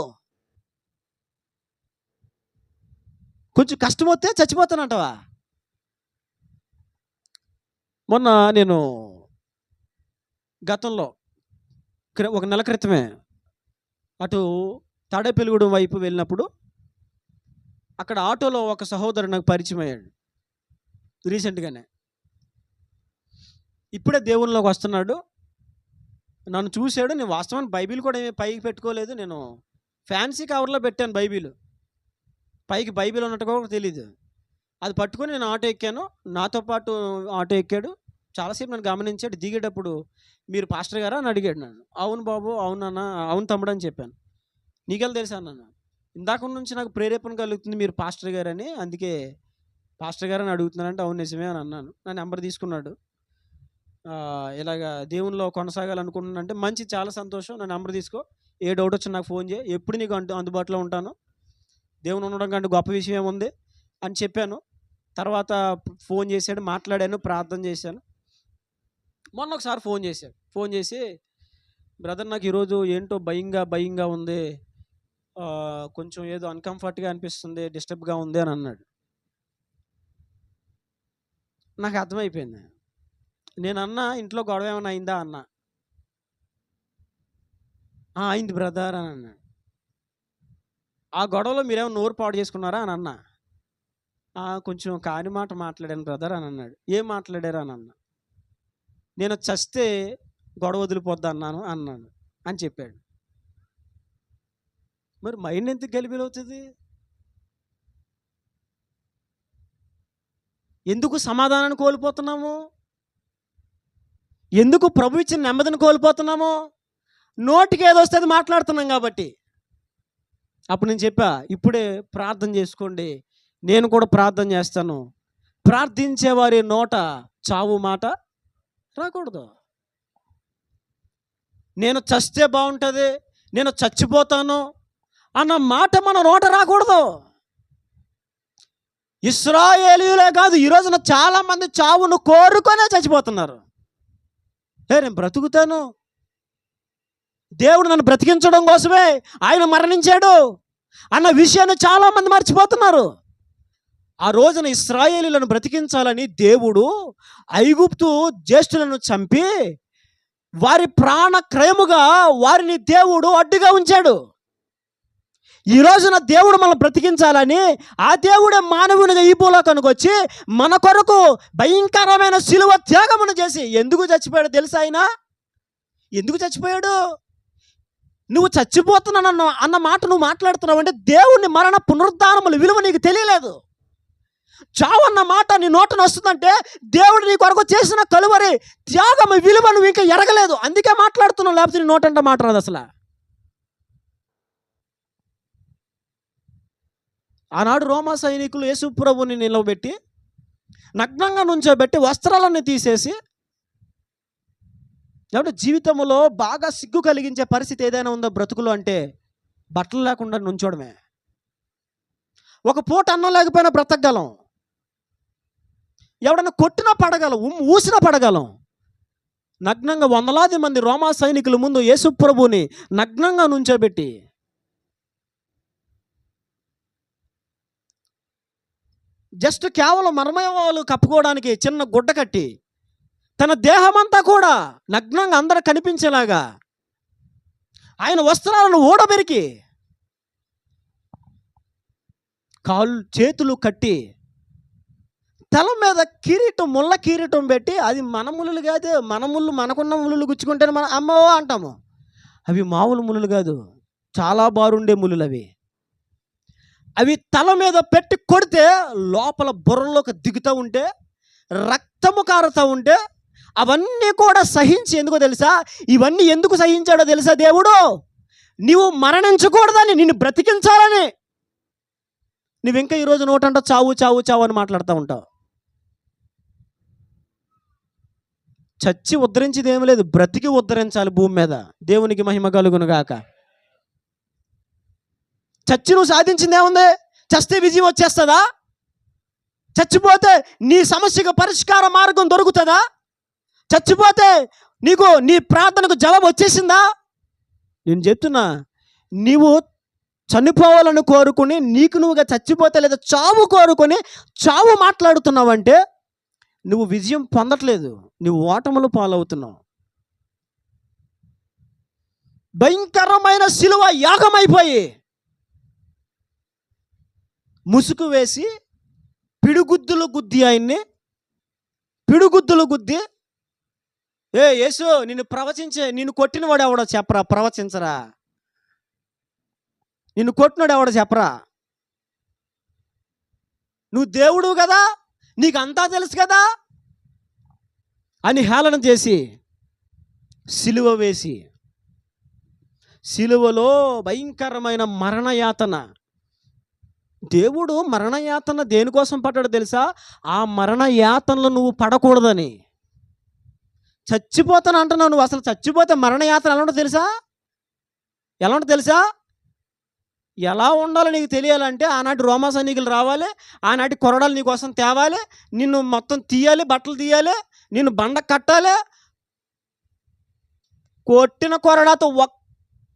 కొంచెం కష్టం వస్తే చచ్చిపోతానంటవా? మొన్న నేను గతంలో ఒక నెల క్రితమే అటు తాడేపల్లిగూడెం వైపు వెళ్ళినప్పుడు అక్కడ ఆటోలో ఒక సహోదరుడు నాకు పరిచయం అయ్యాడు రీసెంట్గానే. ఇప్పుడే దేవునిలోకి వస్తున్నాడు. నన్ను చూశాడు. నేను వాస్తవానికి బైబిల్ కూడా ఏమీ పైకి పెట్టుకోలేదు. నేను ఫ్యాన్సీ కవర్లో పెట్టాను బైబిల్. పైకి బైబిల్ ఉన్నట్టు కూడా తెలీదు. అది పట్టుకొని నేను ఆటో ఎక్కాను. నాతో పాటు ఆటో ఎక్కాడు. చాలాసేపు నన్ను గమనించాడు. దిగేటప్పుడు మీరు పాస్టర్ గారా అని అడిగాడు నన్ను. అవును బాబు, అవును అన్న, అవును తమ్ముడు అని చెప్పాను. నీకెలా తెలుసా అన్నాను. ఇందాక నుంచి నాకు ప్రేరేపణ కలుగుతుంది మీరు పాస్టర్ గారని, అందుకే పాస్టర్ గారని అడుగుతున్నానంటే అవును నిజమే అని అన్నాను. నా నెంబర్ తీసుకున్నాడు. ఇలాగా దేవునిలో కొనసాగాలనుకుంటున్నానంటే మంచి, చాలా సంతోషం. నా నెంబర్ తీసుకో, ఏ డౌట్ వచ్చినా నాకు ఫోన్ చేయి, ఎప్పుడు నీకు అందుబాటులో ఉంటాను. దేవుని ఉండడం కంటే గొప్ప విషయం ఏముంది అని చెప్పాను. తర్వాత ఫోన్ చేశాడు, మాట్లాడాను, ప్రార్థన చేశాను. మొన్న ఒకసారి ఫోన్ చేసి బ్రదర్ నాకు ఈరోజు ఏంటో భయంగా ఉంది, కొంచెం ఏదో అన్కంఫర్ట్గా అనిపిస్తుంది, డిస్టర్బ్గా ఉంది అని అన్నాడు. నాకు అర్థమైపోయింది. నేను అన్నా ఇంట్లో గొడవ ఏమైనా అయిందా అన్నా. అయింది బ్రదర్ అని అన్నాడు. ఆ గొడవలో మీరేమో నోరు పాడు చేసుకున్నారా అని అన్నా. కొంచెం కాని మాట మాట్లాడాను బ్రదర్ అని అన్నాడు. ఏం మాట్లాడారు అని అన్నా. నేను చస్తే గొడవ వదిలిపోద్ది అన్నాను అని చెప్పాడు. మరి మైండ్ ఎందుకు గలిబిలవుతుంది? ఎందుకు సమాధానాన్ని కోల్పోతున్నాము? ఎందుకు ప్రభు ఇచ్చిన నెమ్మదిని కోల్పోతున్నాము? నోటికి ఏదో వస్తే అది మాట్లాడుతున్నాం కాబట్టి. అప్పుడు నేను చెప్పా, ఇప్పుడే ప్రార్థన చేసుకోండి, నేను కూడా ప్రార్థన చేస్తాను. ప్రార్థించేవారి నోట చావు మాట రాకూడదు. నేను చస్తే బాగుంటుంది, నేను చచ్చిపోతాను అన్న మాట మన నోట రాకూడదు. ఇశ్రాయేలీయులే కాదు, ఈ రోజున చాలామంది చావును కోరుకొనే చచ్చిపోతున్నారు. నేను బ్రతుకుతాను, దేవుడు నన్ను బ్రతికించడం కోసమే ఆయన మరణించాడు అన్న విషయాన్ని చాలామంది మర్చిపోతున్నారు. ఆ రోజున ఇశ్రాయేలీయులను బ్రతికించాలని దేవుడు ఐగుప్తు జ్యేష్ఠులను చంపి వారి ప్రాణ క్రయముగా వారిని దేవుడు అడ్డుగా ఉంచాడు. ఈ రోజున దేవుడు మనం బ్రతికించాలని ఆ దేవుడే మానవునిగా ఈ భూలోకానికి వచ్చి మన కొరకు భయంకరమైన శిలువ త్యాగమును చేసి ఎందుకు చచ్చిపోయాడు తెలుసా? ఆయన ఎందుకు చచ్చిపోయాడు? నువ్వు చచ్చిపోతున్నాను అన్న మాట నువ్వు మాట్లాడుతున్నావు అంటే దేవుని మరణ పునరుద్ధానముల విలువ నీకు తెలియలేదు. చావు అన్న మాట నీ నోటను వస్తుందంటే దేవుడు నీ కొరకు చేసిన కలువరి త్యాగం విలువ నువ్వు ఇంకా ఎరగలేదు, అందుకే మాట్లాడుతున్నావు. లేకపోతే నీ నోటంటే మాట రాదు అసలు. ఆనాడు రోమా సైనికులు యేసు ప్రభువుని నిలవబెట్టి నగ్నంగా నుంచోబెట్టి వస్త్రాలన్నీ తీసేసి, కాబట్టి జీవితంలో బాగా సిగ్గు కలిగించే పరిస్థితి ఏదైనా ఉందో బ్రతుకులు అంటే బట్టలు లేకుండా నుంచోడమే. ఒక పూట అన్నం లేకపోయినా బ్రతకగలం, ఎవడన్నా కొట్టినా పడగలం, ఊసినా పడగలం. నగ్నంగా వందలాది మంది రోమా సైనికుల ముందు యేసు ప్రభువుని నగ్నంగా నుంచోబెట్టి జస్ట్ కేవలం మర్మయవాళ్ళు కప్పుకోవడానికి చిన్న గుడ్డ కట్టి తన దేహమంతా కూడా నగ్నంగా అందరూ కనిపించేలాగా ఆయన వస్త్రాలను ఊడబెరికి కాళ్ళు చేతులు కట్టి తల మీద కిరీటం, ముళ్ళ కిరీటం పెట్టి, అది మన ముళ్ళు కాదు, మన ముళ్ళు మనకున్న ముళ్ళు గుచ్చుకుంటేనే మన అమ్మో అంటాము. అవి మామూలు ముళ్ళు కాదు, చాలా బారుండే ముళ్ళు అవి. అవి తల మీద పెట్టి కొడితే లోపల బుర్రలోకి దిగుతూ ఉంటే, రక్తము కారుతూ ఉంటే, అవన్నీ కూడా సహించి, ఎందుకో తెలుసా? ఇవన్నీ ఎందుకు సహించాడో తెలుసా? దేవుడు నీవు మరణించకూడదని, నిన్ను బ్రతికించాలని. నువ్వు ఇంకా ఈరోజు నోటంట చావు చావు చావు అని మాట్లాడుతూ ఉంటావు. చచ్చి ఉద్ధరించేది ఏమి లేదు, బ్రతికి ఉద్ధరించాలి భూమి మీద. దేవునికి మహిమ కలుగును గాక. చచ్చి నువ్వు సాధించింది ఏముంది? చస్తే విజయం వచ్చేస్తుందా? చచ్చిపోతే నీ సమస్యకు పరిష్కార మార్గం దొరుకుతుందా? చచ్చిపోతే నీకు నీ ప్రార్థనకు జవాబు వచ్చేసిందా? నేను చెప్తున్నా, నీవు చనిపోవాలని కోరుకుని నీకు నువ్వుగా చచ్చిపోతే లేదా చావు కోరుకొని చావు మాట్లాడుతున్నావంటే నువ్వు విజయం పొందట్లేదు, నువ్వు ఓటములు పాలవుతున్నావు. భయంకరమైన శిలువ యాగమైపోయి ముసుగు వేసి పిడుగుద్దులు గుద్ది ఆయన్ని పిడుగుద్దులు గుద్ది, ఏ యేసు నిన్ను కొట్టినవాడు ఎవడో చెప్పరా, ప్రవచించరా, నిన్ను కొట్టినాడు ఎవడో చెప్పరా, నువ్వు దేవుడు కదా, నీకు అంతా తెలుసు కదా అని హేళన చేసి సిలువ వేసి, సిలువలో భయంకరమైన మరణయాతన. దేవుడు మరణయాతన దేనికోసం పడ్డాడు తెలుసా? ఆ మరణయాతనలో నువ్వు పడకూడదని. చచ్చిపోతాను అంటున్నావు, నువ్వు అసలు చచ్చిపోతే మరణయాతన ఎలా ఉంటుందో తెలుసా? ఎలా ఉంటుందో తెలుసా? ఎలా ఉండాలో నీకు తెలియాలంటే ఆనాటి రోమా సైనికులు రావాలి, ఆనాటి కొరడాలు నీకోసం తేవాలి, నిన్ను మొత్తం తీయాలి, బట్టలు తీయాలి, నిన్ను బండ కట్టాలి. కొట్టిన కొరడాతో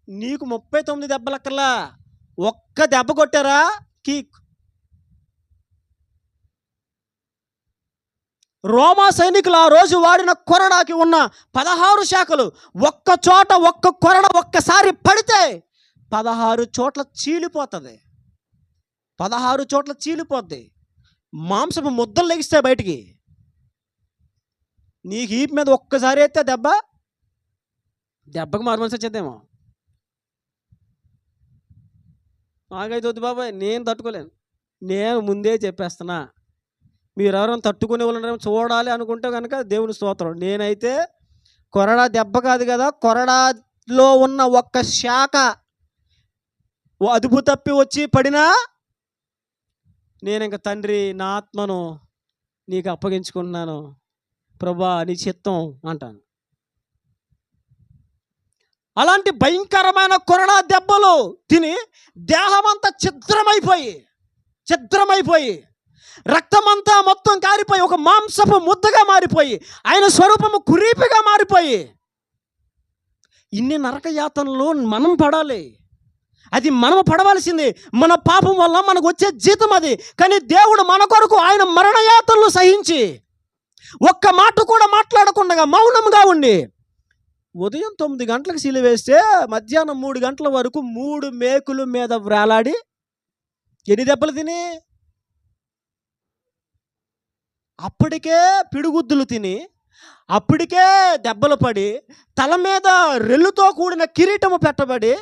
నీకు 39 దెబ్బలక్కర్లా, ఒక్క దెబ్బ కొట్టారా కీక్. రోమా సైనికులు ఆ రోజు వాడిన కొరడాకి ఉన్న 16 శాఖలు ఒక్క చోట ఒక్క కొరడ ఒక్కసారి పడితే 16 చోట్ల చీలిపోతుంది. 16 చోట్ల చీలిపోద్ది. మాంసపు ముద్దలు లెగిస్తాయి బయటికి. నీకు ఈపు మీద ఒక్కసారి అయితే దెబ్బకి మారుమనిసి వచ్చేద్దేమో. నాకైతే వద్దు బాబాయ్, నేను తట్టుకోలేను. నేను ముందే చెప్పేస్తున్నా, మీరు ఎవరైనా తట్టుకునే వాళ్ళని చూడాలి అనుకుంటే కనుక దేవుని స్తోత్రం. నేనైతే కొరడా దెబ్బ కాదు కదా, కొరడాలో ఉన్న ఒక్క శాఖ అదుపు తప్పి వచ్చి పడినా నేను ఇంక తండ్రి నా ఆత్మను నీకు అప్పగించుకుంటున్నాను ప్రభా, నీ చిత్తం అంటాను. అలాంటి భయంకరమైన కొరడా దెబ్బలు తిని దేహమంతా ఛిద్రమైపోయి రక్తమంతా మొత్తం కారిపోయి ఒక మాంసపు ముద్దగా మారిపోయి ఆయన స్వరూపము కురీపిగా మారిపోయి ఇన్ని నరక యాతనలు మనం పడాలి. అది మనం పడవలసింది. మన పాపం వల్ల మనకు వచ్చే జీతం అది. కానీ దేవుడు మన కొరకు ఆయన మరణయాతనలు సహించి ఒక్క మాట కూడా మాట్లాడకుండా మౌనంగా ఉండి ఉదయం 9 గంటలకు సిలువేస్తే మధ్యాహ్నం 3 గంటల వరకు 3 మేకుల మీద వ్రేలాడి ఎన్ని దెబ్బలు తిని, అప్పటికే పిడుగుద్దులు తిని, అప్పటికే దెబ్బలు పడి, తల మీద రెల్లుతో కూడిన కిరీటము పెట్టబడి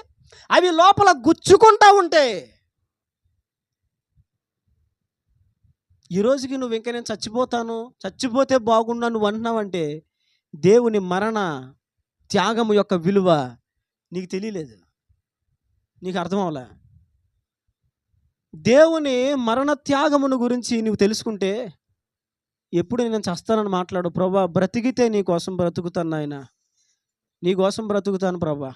అవి లోపల గుచ్చుకుంటా ఉంటే ఈరోజుకి నువ్వు ఇంకా నేను చచ్చిపోతే బాగున్నా నువ్వు అంటున్నావంటే దేవుని మరణ త్యాగము యొక్క విలువ నీకు తెలియలేదు, నీకు అర్థం అవ్వలే. దేవుని మరణ త్యాగమును గురించి నువ్వు తెలుసుకుంటే ఎప్పుడు నేను చస్తానని మాట్లాడు. ప్రభా, బ్రతికితే నీ కోసం బ్రతుకుతాను నాయన, నీ కోసం బ్రతుకుతాను ప్రభా.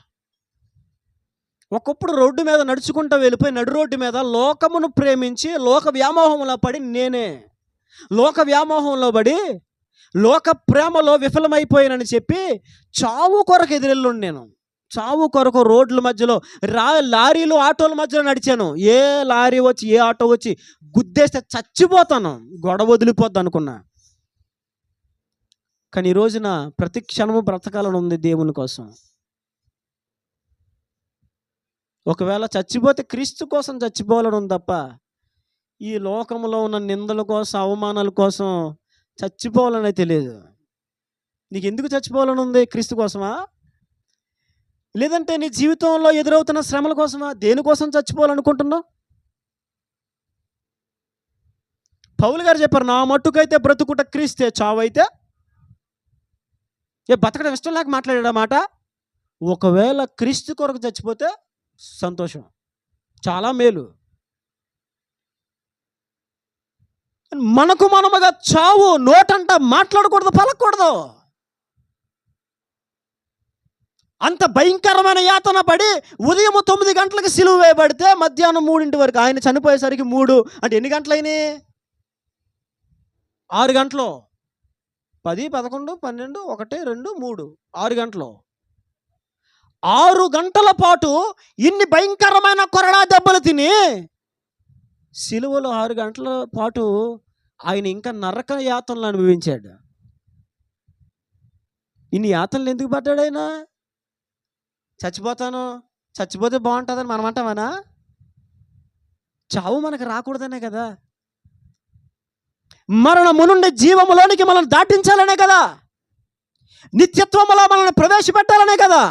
ఒకప్పుడు రోడ్డు మీద నడుచుకుంటూ వెళ్ళిపోయి నడు రోడ్డు మీద లోకమును ప్రేమించి లోక వ్యామోహంలో పడి లోక ప్రేమలో విఫలమైపోయానని చెప్పి చావు కొరకు ఎదురెళ్ళుండి. నేను చావు కొరకు రోడ్ల మధ్యలో లారీలు ఆటోల మధ్యలో నడిచాను. ఏ లారీ వచ్చి ఏ ఆటో వచ్చి గుద్దేస్తే చచ్చిపోతాను, గొడవ వదిలిపోద్ది అనుకున్నా. కానీ ఈ రోజున ప్రతి క్షణము బ్రతకాలని ఉంది దేవుని కోసం. ఒకవేళ చచ్చిపోతే క్రీస్తు కోసం చచ్చిపోవాలని ఉంది తప్ప ఈ లోకంలో ఉన్న నిందల కోసం అవమానాల కోసం చచ్చిపోవాలని తెలియదు. నీకు ఎందుకు చచ్చిపోవాలని ఉంది? క్రీస్తు కోసమా? లేదంటే నీ జీవితంలో ఎదురవుతున్న శ్రమల కోసమా? దేనికోసం చచ్చిపోవాలనుకుంటున్నావు? పౌలు గారు చెప్పారు, నా మట్టుకైతే బ్రతుకుట క్రీస్తే, చావైతే బతకడం ఇష్టం లేక మాట్లాడా మాట. ఒకవేళ క్రీస్తు కొరకు చచ్చిపోతే సంతోషం, చాలా మేలు. మనముగా చావు నోటంట మాట్లాడకూడదు, పలకూడదు. అంత భయంకరమైన యాతన పడి ఉదయం 9 గంటలకు సిలువ వేయబడితే మధ్యాహ్నం 3 వరకు ఆయన చనిపోయేసరికి 3 అంటే ఎన్ని గంటలైనాయి? 6 గంటలు. 10, 11, 12, 1, 2, 3 6 గంటలు. 6 గంటల పాటు ఇన్ని భయంకరమైన కొరడా దెబ్బలు తిని సిలువలో 6 గంటల పాటు ఆయన ఇంకా నరక యాతనలు అనుభవించాడు. ఇన్ని యాతనలు ఎందుకు పడ్డాడు ఆయన? చచ్చిపోతే బాగుంటుందని మనం అంటామనా? చావు మనకు రాకూడదనే కదా. మరణము నుండి జీవములోనికి మనల్ని దాటించాలనే కదా. నిత్యత్వములో మనల్ని ప్రవేశపెట్టాలనే కదా.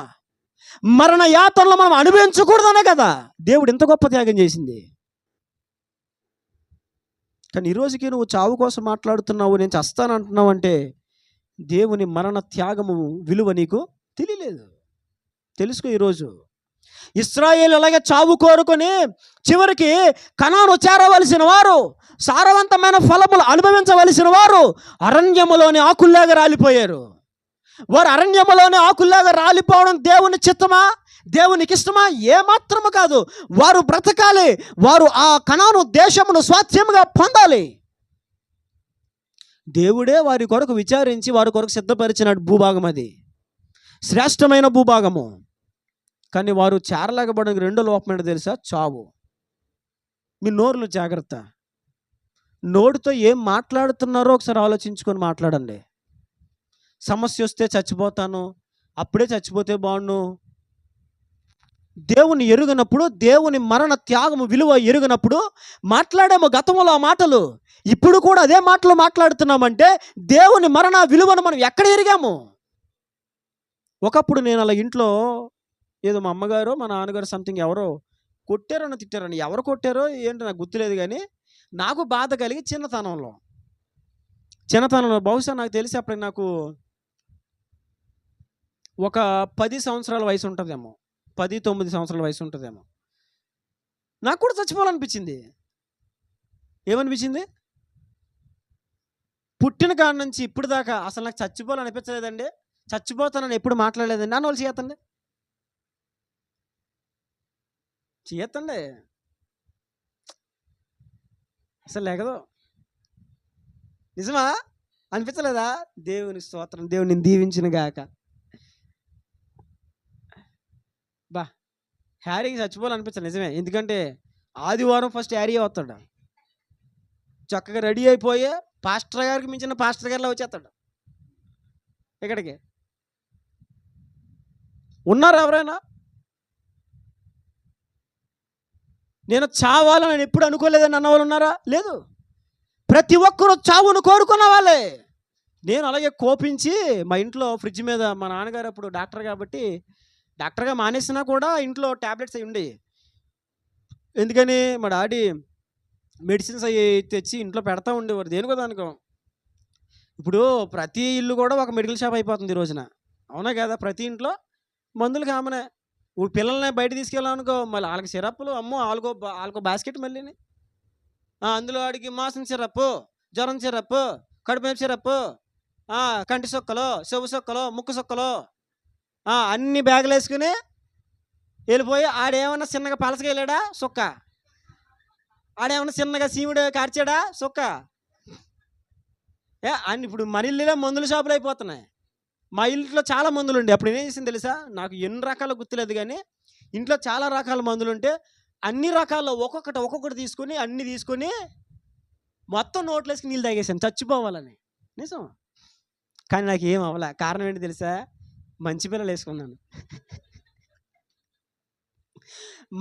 మరణ యాతనలు మనం అనుభవించకూడదనే కదా దేవుడు ఇంత గొప్ప త్యాగం చేసింది. కానీ ఈరోజుకి నువ్వు చావు కోసం మాట్లాడుతున్నావు, నేను చస్తానంటున్నావు అంటే దేవుని మరణ త్యాగము విలువ నీకు తెలియలేదు. తెలుసుకో. ఈరోజు ఇశ్రాయేలు అలాగే చావు కోరుకొని చివరికి కనాను చేరవలసిన వారు, సారవంతమైన ఫలములు అనుభవించవలసిన వారు అరణ్యములోని ఆకుల్లాగా రాలిపోయారు. వారు అరణ్యములోని ఆకుల్లాగా రాలిపోవడం దేవుని చిత్తమా, దేవునికి ఇష్టమా? ఏమాత్రము కాదు. వారు బ్రతకాలి, వారు ఆ కనాను దేశమును స్వాస్థ్యముగా పొందాలి. దేవుడే వారి కొరకు విచారించి వారి కొరకు సిద్ధపరిచిన భూభాగం అది, శ్రేష్టమైన భూభాగము. కానీ వారు చేరలేకపోవడానికి రెండో లోపం ఏంటో తెలుసా? చావు. మీ నోరులు జాగ్రత్త. నోటితో ఏం మాట్లాడుతున్నారో ఒకసారి ఆలోచించుకొని మాట్లాడండి. సమస్య వస్తే చచ్చిపోతాను, అప్పుడే చచ్చిపోతే బాగుండు, దేవుని ఎరుగనప్పుడు, దేవుని మరణ త్యాగము విలువ ఎరుగనప్పుడు మాట్లాడేమో గతంలో ఆ మాటలు, ఇప్పుడు కూడా అదే మాటలు మాట్లాడుతున్నామంటే దేవుని మరణ విలువను మనం ఎక్కడ ఎరిగాము? ఒకప్పుడు నేను అలా ఇంట్లో ఏదో మా అమ్మగారు మా నాన్నగారు సంథింగ్ ఎవరో కొట్టారని తిట్టారని, ఎవరు కొట్టారో ఏంటో నాకు గుర్తులేదు. కానీ నాకు బాధ కలిగి చిన్నతనంలో బహుశా నాకు తెలిసి అప్పుడు నాకు ఒక 10 సంవత్సరాల వయసు ఉంటుందేమో, 10-9 సంవత్సరాల వయసు ఉంటుందేమో. నాకు కూడా చచ్చిపోవాలనిపించింది. ఏమనిపించింది? పుట్టిన కాడ నుంచి ఇప్పుడు దాకా అసలు నాకు చచ్చిపోవాలనిపించలేదండి. చచ్చిపోతానని ఎప్పుడు మాట్లాడలేదండి. నాన్న వాళ్ళు చేయతండి అసలు లేకదు. నిజమా? అనిపించలేదా? దేవుని స్తోత్రం, దేవుని దీవించిన గాక. బా, హ్యారీకి చచ్చిపోవాలనిపించదు నిజమే. ఎందుకంటే ఆదివారం ఫస్ట్ హ్యారీ వస్తాడు, చక్కగా రెడీ అయిపోయి పాస్టర్ గారికి మించిన పాస్టర్ గారిలో వచ్చేస్తాడు ఇక్కడికి. ఉన్నారు ఎవరైనా? నేను చావాలని ఎప్పుడు అనుకోలేదని అన్న వాళ్ళు ఉన్నారా? లేదు. ప్రతి ఒక్కరూ చావును కోరుకున్న వాళ్ళే. నేను అలాగే కోపించి మా ఇంట్లో ఫ్రిడ్జ్ మీద, మా నాన్నగారు అప్పుడు డాక్టర్ కాబట్టి డాక్టర్గా మానేసినా కూడా ఇంట్లో ట్యాబ్లెట్స్ అవి ఉండేవి. ఎందుకని మా డాడీ మెడిసిన్స్ అవి తెచ్చి ఇంట్లో పెడతా ఉండేవారు, దేనికో దానికో. ఇప్పుడు ప్రతి ఇల్లు కూడా ఒక మెడికల్ షాప్ అయిపోతుంది ఈ రోజున, అవునా కదా? ప్రతి ఇంట్లో మందులు కామనే. ఇప్పుడు పిల్లల్ని బయట తీసుకెళ్ళాలనుకో, మళ్ళీ వాళ్ళకి సిరప్లు, అమ్మో వాళ్ళకో బాస్కెట్ మళ్ళీ. అందులో వాడికి మోసం సిరప్పు, జ్వరం సిరప్పు, కడుపు నొప్పి సిరప్పు, కంటి సొక్కలు, చెవు సొక్కలు, ముక్కు సొక్కలు, అన్ని బ్యాగులు వేసుకుని వెళ్ళిపోయి ఆడేమన్నా చిన్నగా పలసగా వెళ్ళాడా సొక్క, ఆడేమన్నా చిన్నగా సీముడు కార్చాడా సొక్క. అన్ని ఇప్పుడు మన ఇల్లులో మందుల షాపులు అయిపోతున్నాయి. మా ఇంట్లో చాలా మందులు ఉండే. అప్పుడు ఏం చేసింది తెలుసా? నాకు ఎన్ని రకాల గుర్తులేదు కానీ ఇంట్లో చాలా రకాల మందులు ఉంటే అన్ని రకాల ఒక్కొక్కటి తీసుకొని అన్ని తీసుకొని మొత్తం నోట్లో వేసుకుని నీళ్ళు తాగేసాను చచ్చిపోవాలని. నిజం. కానీ నాకు ఏం అవ్వలే. కారణం ఏంటి తెలుసా? మంచి పిల్లలు వేసుకున్నాను.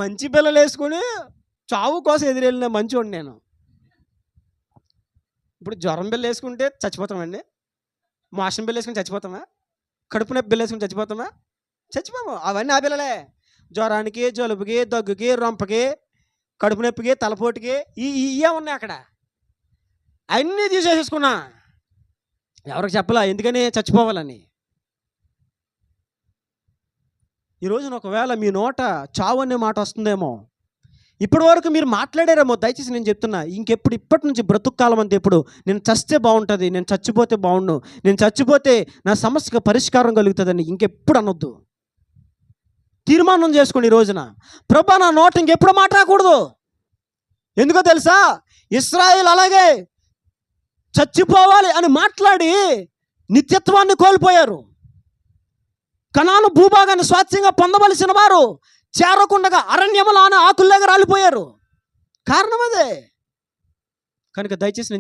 మంచి పిల్లలు వేసుకొని చావు కోసం ఎదురెళ్ళిన మంచివాడు నేను. ఇప్పుడు జ్వరం బిల్ల వేసుకుంటే చచ్చిపోతామండి? మోషన్ బిల్ల వేసుకుని చచ్చిపోతామా? కడుపు నొప్పి బిల్ల వేసుకుని చచ్చిపోతామా? చచ్చిపోము. అవన్నీ ఆ పిల్లలే. జ్వరానికి, జలుబుకి, దగ్గుకి, రొంపకి, కడుపు నొప్పికి, తలపోటుకి ఇవే ఉన్నాయి అక్కడ. అన్నీ తీసేసుకున్నా. ఎవరికి చెప్పలా, ఎందుకని? చచ్చిపోవాలని. ఈరోజున ఒకవేళ మీ నోట చావు అనే మాట వస్తుందేమో, ఇప్పటి వరకు మీరు మాట్లాడారేమో, దయచేసి నేను చెప్తున్నా, ఇప్పటి నుంచి బ్రతుక్కాలం అంతే. ఇప్పుడు నేను చస్తే బాగుంటుంది, నేను చచ్చిపోతే బాగుండు, నేను చచ్చిపోతే నా సమస్యకు పరిష్కారం కలుగుతుందని ఇంకెప్పుడు అనొద్దు. తీర్మానం చేసుకోండి ఈ రోజున. ప్రభా, నా నోట ఇంకెప్పుడు మాట్లాడకూడదు. ఎందుకో తెలుసా? ఇశ్రాయేలు అలాగే చచ్చిపోవాలి అని మాట్లాడి నిత్యత్వాన్ని కోల్పోయారు. కనాను భూభాగాన్ని స్వాస్థ్యంగా పొందవలసిన వారు చేరకుండగా అరణ్యములాన ఆకుల్లాగా రాలిపోయారు. కారణం అదే. కనుక దయచేసి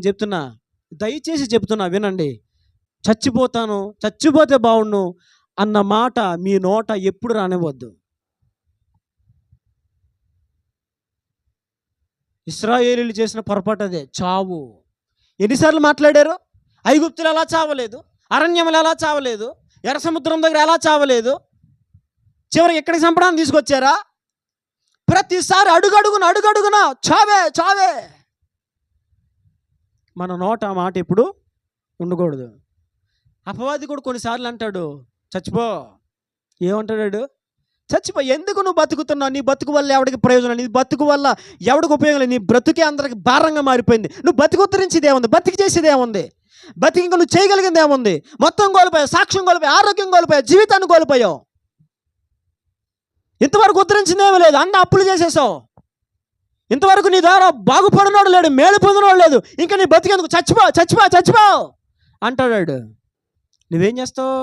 చెప్తున్నా వినండి. చచ్చిపోతే బావుండు అన్న మాట మీ నోట ఎప్పుడు రానివ్వద్దు. ఇశ్రాయేలీయులు చేసిన పొరపాటు అదే, చావు. ఎన్నిసార్లు మాట్లాడారు? ఐగుప్తులు ఎలా చావలేదు, అరణ్యములు ఎలా చావలేదు, ఎర్ర సముద్రం దగ్గర ఎలా చావలేదు, చివరికి ఎక్కడికి చంపడానికి తీసుకొచ్చారా? ప్రతిసారి అడుగడుగున చావే. మన నోట ఆ మాట ఎప్పుడు ఉండకూడదు. అపవాది కూడా కొన్నిసార్లు అంటాడు, చచ్చిపో. ఏమంటాడు? చచ్చిపో. ఎందుకు నువ్వు బతుకుతున్నావు? నీ బతుకు వల్ల ఎవడికి ప్రయోజనం? నీ బతుకు వల్ల ఎవడికి ఉపయోగం లేదు. నీ బ్రతుకే అందరికి భారంగా మారిపోయింది. నువ్వు బతికి ఉద్ధరించేది ఏముంది? బతికి చేసేది ఏముంది? బతికి ఇంకా నువ్వు చేయగలిగింది ఏముంది? మొత్తం కోల్పోయావు, సాక్ష్యం కోల్పోయావు, ఆరోగ్యం కోల్పోయావు, జీవితాన్ని కోల్పోయావు. ఇంతవరకు ఉద్ధరించిందేమీ లేదు, అన్న అప్పులు చేసేసావు. ఇంతవరకు నీ ద్వారా బాగుపడినోడు లేడు, మేలు పొందినోడు లేదు. ఇంకా నీ బతికేందుకు? చచ్చిపో అంటాడు. నువ్వేం చేస్తావు?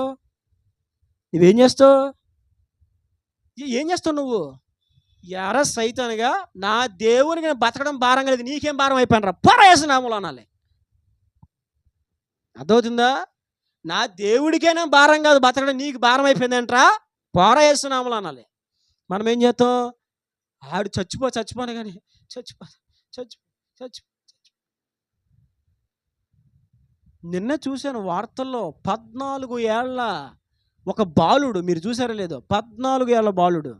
ఏం చేస్తావు నువ్వు? ఎర సైతానుగా, నా దేవునికి నేను బతకడం భారం లేదు, నీకేం భారం అయిపోయినరా, పొరయేసునాములు అనాలి. అర్థమవుతుందా? నా దేవుడికేనా భారం కాదు బతకడం, నీకు భారం అయిపోయిందంటరా, పొరయేసునాములు అనాలి. మనం ఏం చేస్తాం? ఆడు చచ్చిపోను కానీ చచ్చిపో. నిన్న చూశాను వార్తల్లో, 14 ఏళ్ల ఒక బాలుడు, మీరు చూసారో లేదో, 14 ఏళ్ల బాలుడు.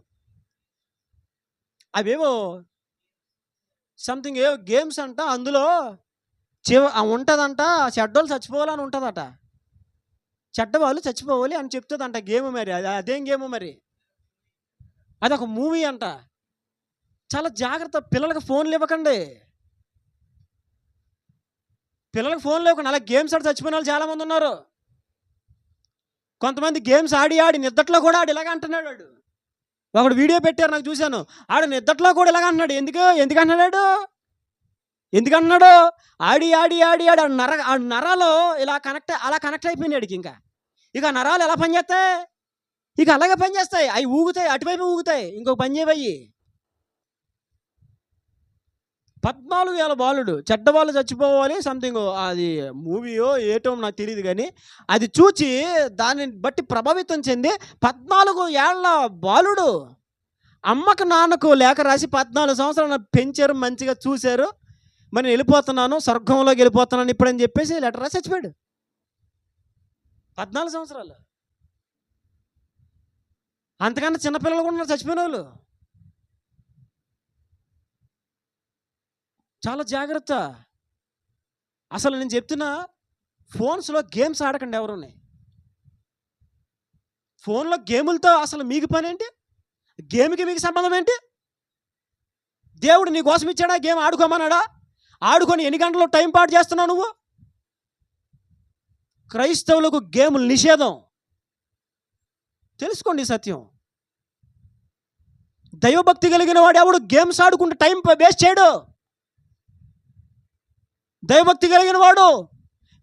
అవేవో సంథింగ్ ఏవో గేమ్స్ అంట, అందులో ఉంటుందంట, చెడ్డోళ్ళు చచ్చిపోవాలని ఉంటుందట. చెడ్డవాళ్ళు చచ్చిపోవాలి అని చెప్తుందంట గేమ్. మరి అదేం గేమ్ మరి? అదొక మూవీ అంట. చాలా జాగ్రత్త. పిల్లలకు ఫోన్లు ఇవ్వకండి. పిల్లలకు ఫోన్లు ఇవ్వకండి. అలా గేమ్స్ ఆడి చచ్చిపోయిన వాళ్ళు చాలామంది ఉన్నారు. కొంతమంది గేమ్స్ ఆడి నిద్దట్లో కూడా ఆడు ఇలాగ అంటున్నాడు. ఒకడు వీడియో పెట్టారు, నాకు చూశాను. ఆడు నిద్దట్లో కూడా ఇలాగ అంటున్నాడు. ఎందుకంటున్నాడు? ఆడి నరాలు ఇలా కనెక్ట్ అయిపోయినాడు. ఇక నరాలు ఎలా పనిచేస్తాయి? ఇక అలాగే పనిచేస్తాయి. అవి ఊగుతాయి, అటువైపు ఊగుతాయి. ఇంకొక పని చేయబోయి 14 ఏళ్ళ బాలుడు, చెడ్డవాళ్ళు చచ్చిపోవాలి సంథింగ్, అది మూవీయో ఏటో నాకు తెలియదు. కానీ అది చూచి దాన్ని బట్టి ప్రభావితం చెంది 14 ఏళ్ల బాలుడు అమ్మకు నాన్నకు లేఖ రాసి 14 సంవత్సరాలు పెంచారు, మంచిగా చూశారు. మరి నేను వెళ్ళిపోతున్నాను, స్వర్గంలోకి వెళ్ళిపోతున్నాను ఇప్పుడని చెప్పేసి లెటర్ రాసి చచ్చిపోయాడు. 14 సంవత్సరాలు. అంతకన్నా చిన్నపిల్లలు కూడా ఉన్నారు చచ్చిపోయిన వాళ్ళు. చాలా జాగ్రత్త. అసలు నేను చెప్తున్నా, ఫోన్స్లో గేమ్స్ ఆడకండి ఎవరుని. ఫోన్లో గేములతో అసలు మీకు పని ఏంటి? గేమ్కి మీకు సంబంధం ఏంటి? దేవుడు నీ కోసం ఇచ్చాడా గేమ్ ఆడుకోమన్నాడా? ఆడుకొని ఎన్ని గంటలు టైం పాటు చేస్తున్నావు నువ్వు? క్రైస్తవులకు గేములు నిషేధం. తెలుసుకోండి సత్యం. దైవభక్తి కలిగిన వాడు ఎవడు గేమ్స్ ఆడుకుంటే టైం వేస్ట్ చేయడు. దైవభక్తి కలిగిన వాడు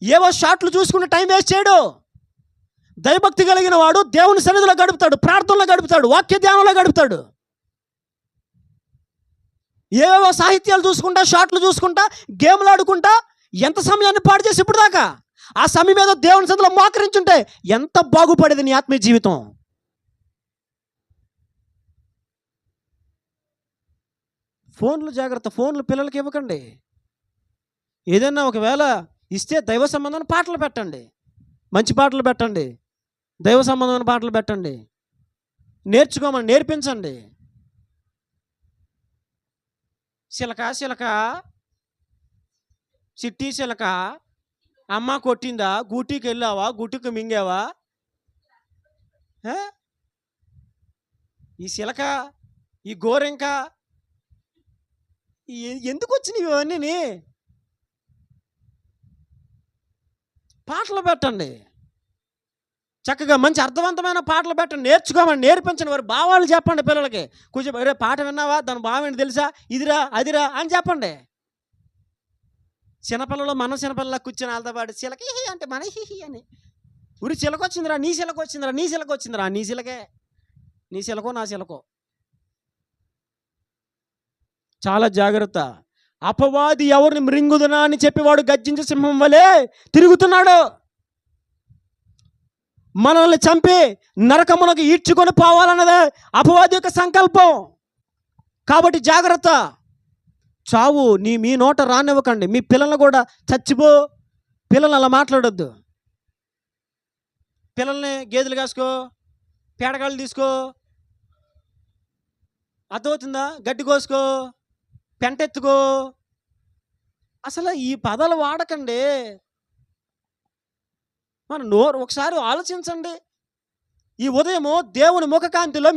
ఏవో షాట్లు చూసుకుంటే టైం వేస్ట్ చేయడు. దైవభక్తి కలిగిన వాడు దేవుని సన్నిధిలో గడుపుతాడు, ప్రార్థనలో గడుపుతాడు, వాక్య ధ్యానంలో గడుపుతాడు. ఏవేవో సాహిత్యాలు చూసుకుంటా, షాట్లు చూసుకుంటా, గేమ్లు ఆడుకుంటా ఎంత సమయాన్ని పాడు చేసి ఇప్పుడు దాకా ఆ సమయం ఏదో దేవుని సన్నిధిలో మోకరించుంటే ఎంత బాగుపడేది నీ ఆత్మీయ జీవితం. ఫోన్లు జాగ్రత్త. ఫోన్లు పిల్లలకి ఇవ్వకండి. ఏదైనా ఒకవేళ ఇస్తే దైవ సంబంధమైన పాటలు పెట్టండి, మంచి పాటలు పెట్టండి, దైవ సంబంధమైన పాటలు పెట్టండి, నేర్పించండి. చిలక చిట్టి చిలక, అమ్మ కొట్టిందా, గూటికి వెళ్ళావా, గుట్టుకు మింగావా? ఈ చిలక, ఈ గోరెంక ఎందుకు వచ్చినాయి ఇవన్నీ? పాటలు పెట్టండి, చక్కగా మంచి అర్థవంతమైన పాటలు పెట్టండి, నేర్పించండి. వారి భావాలు చెప్పండి పిల్లలకి. కొంచెం అరే పాట విన్నావా, దాని భావం ఏంటి తెలుసా, ఇదిరా అదిరా అని చెప్పండి. చిన్నపిల్లలు మన చిన్నపిల్లలకు కూర్చొని వాళ్ళతో పాటు చిలక హిహి అంటే మన హిహి అని ఉరి చిలక వచ్చిందిరా, నీ చిలక వచ్చిందిరా, నీ చిలక వచ్చిందిరా, నీ చిలకే, నీ చిలకో నా చిలకో. చాలా జాగ్రత్త. అపవాది ఎవరిని మృంగుదునా అని చెప్పి వాడు గర్జించే సింహం వలె తిరుగుతున్నాడు. మనల్ని చంపి నరకమునకు ఈడ్చుకొని పోవాలన్నదే అపవాది యొక్క సంకల్పం. కాబట్టి జాగ్రత్త. చావు మీ నోట రానివ్వకండి. మీ పిల్లలు కూడా చచ్చిపో. పిల్లలు అలా మాట్లాడొద్దు. పిల్లల్ని గేదెలు కాసుకో, పేడగాళ్ళు తీసుకో, అర్థమవుతుందా, గడ్డి కోసుకో, పెంటెత్తుకో, అసలు ఈ పదాలు వాడకండి. మన నోరు ఒకసారి ఆలోచించండి. ఈ ఉదయము దేవుని ముఖకాంతిలో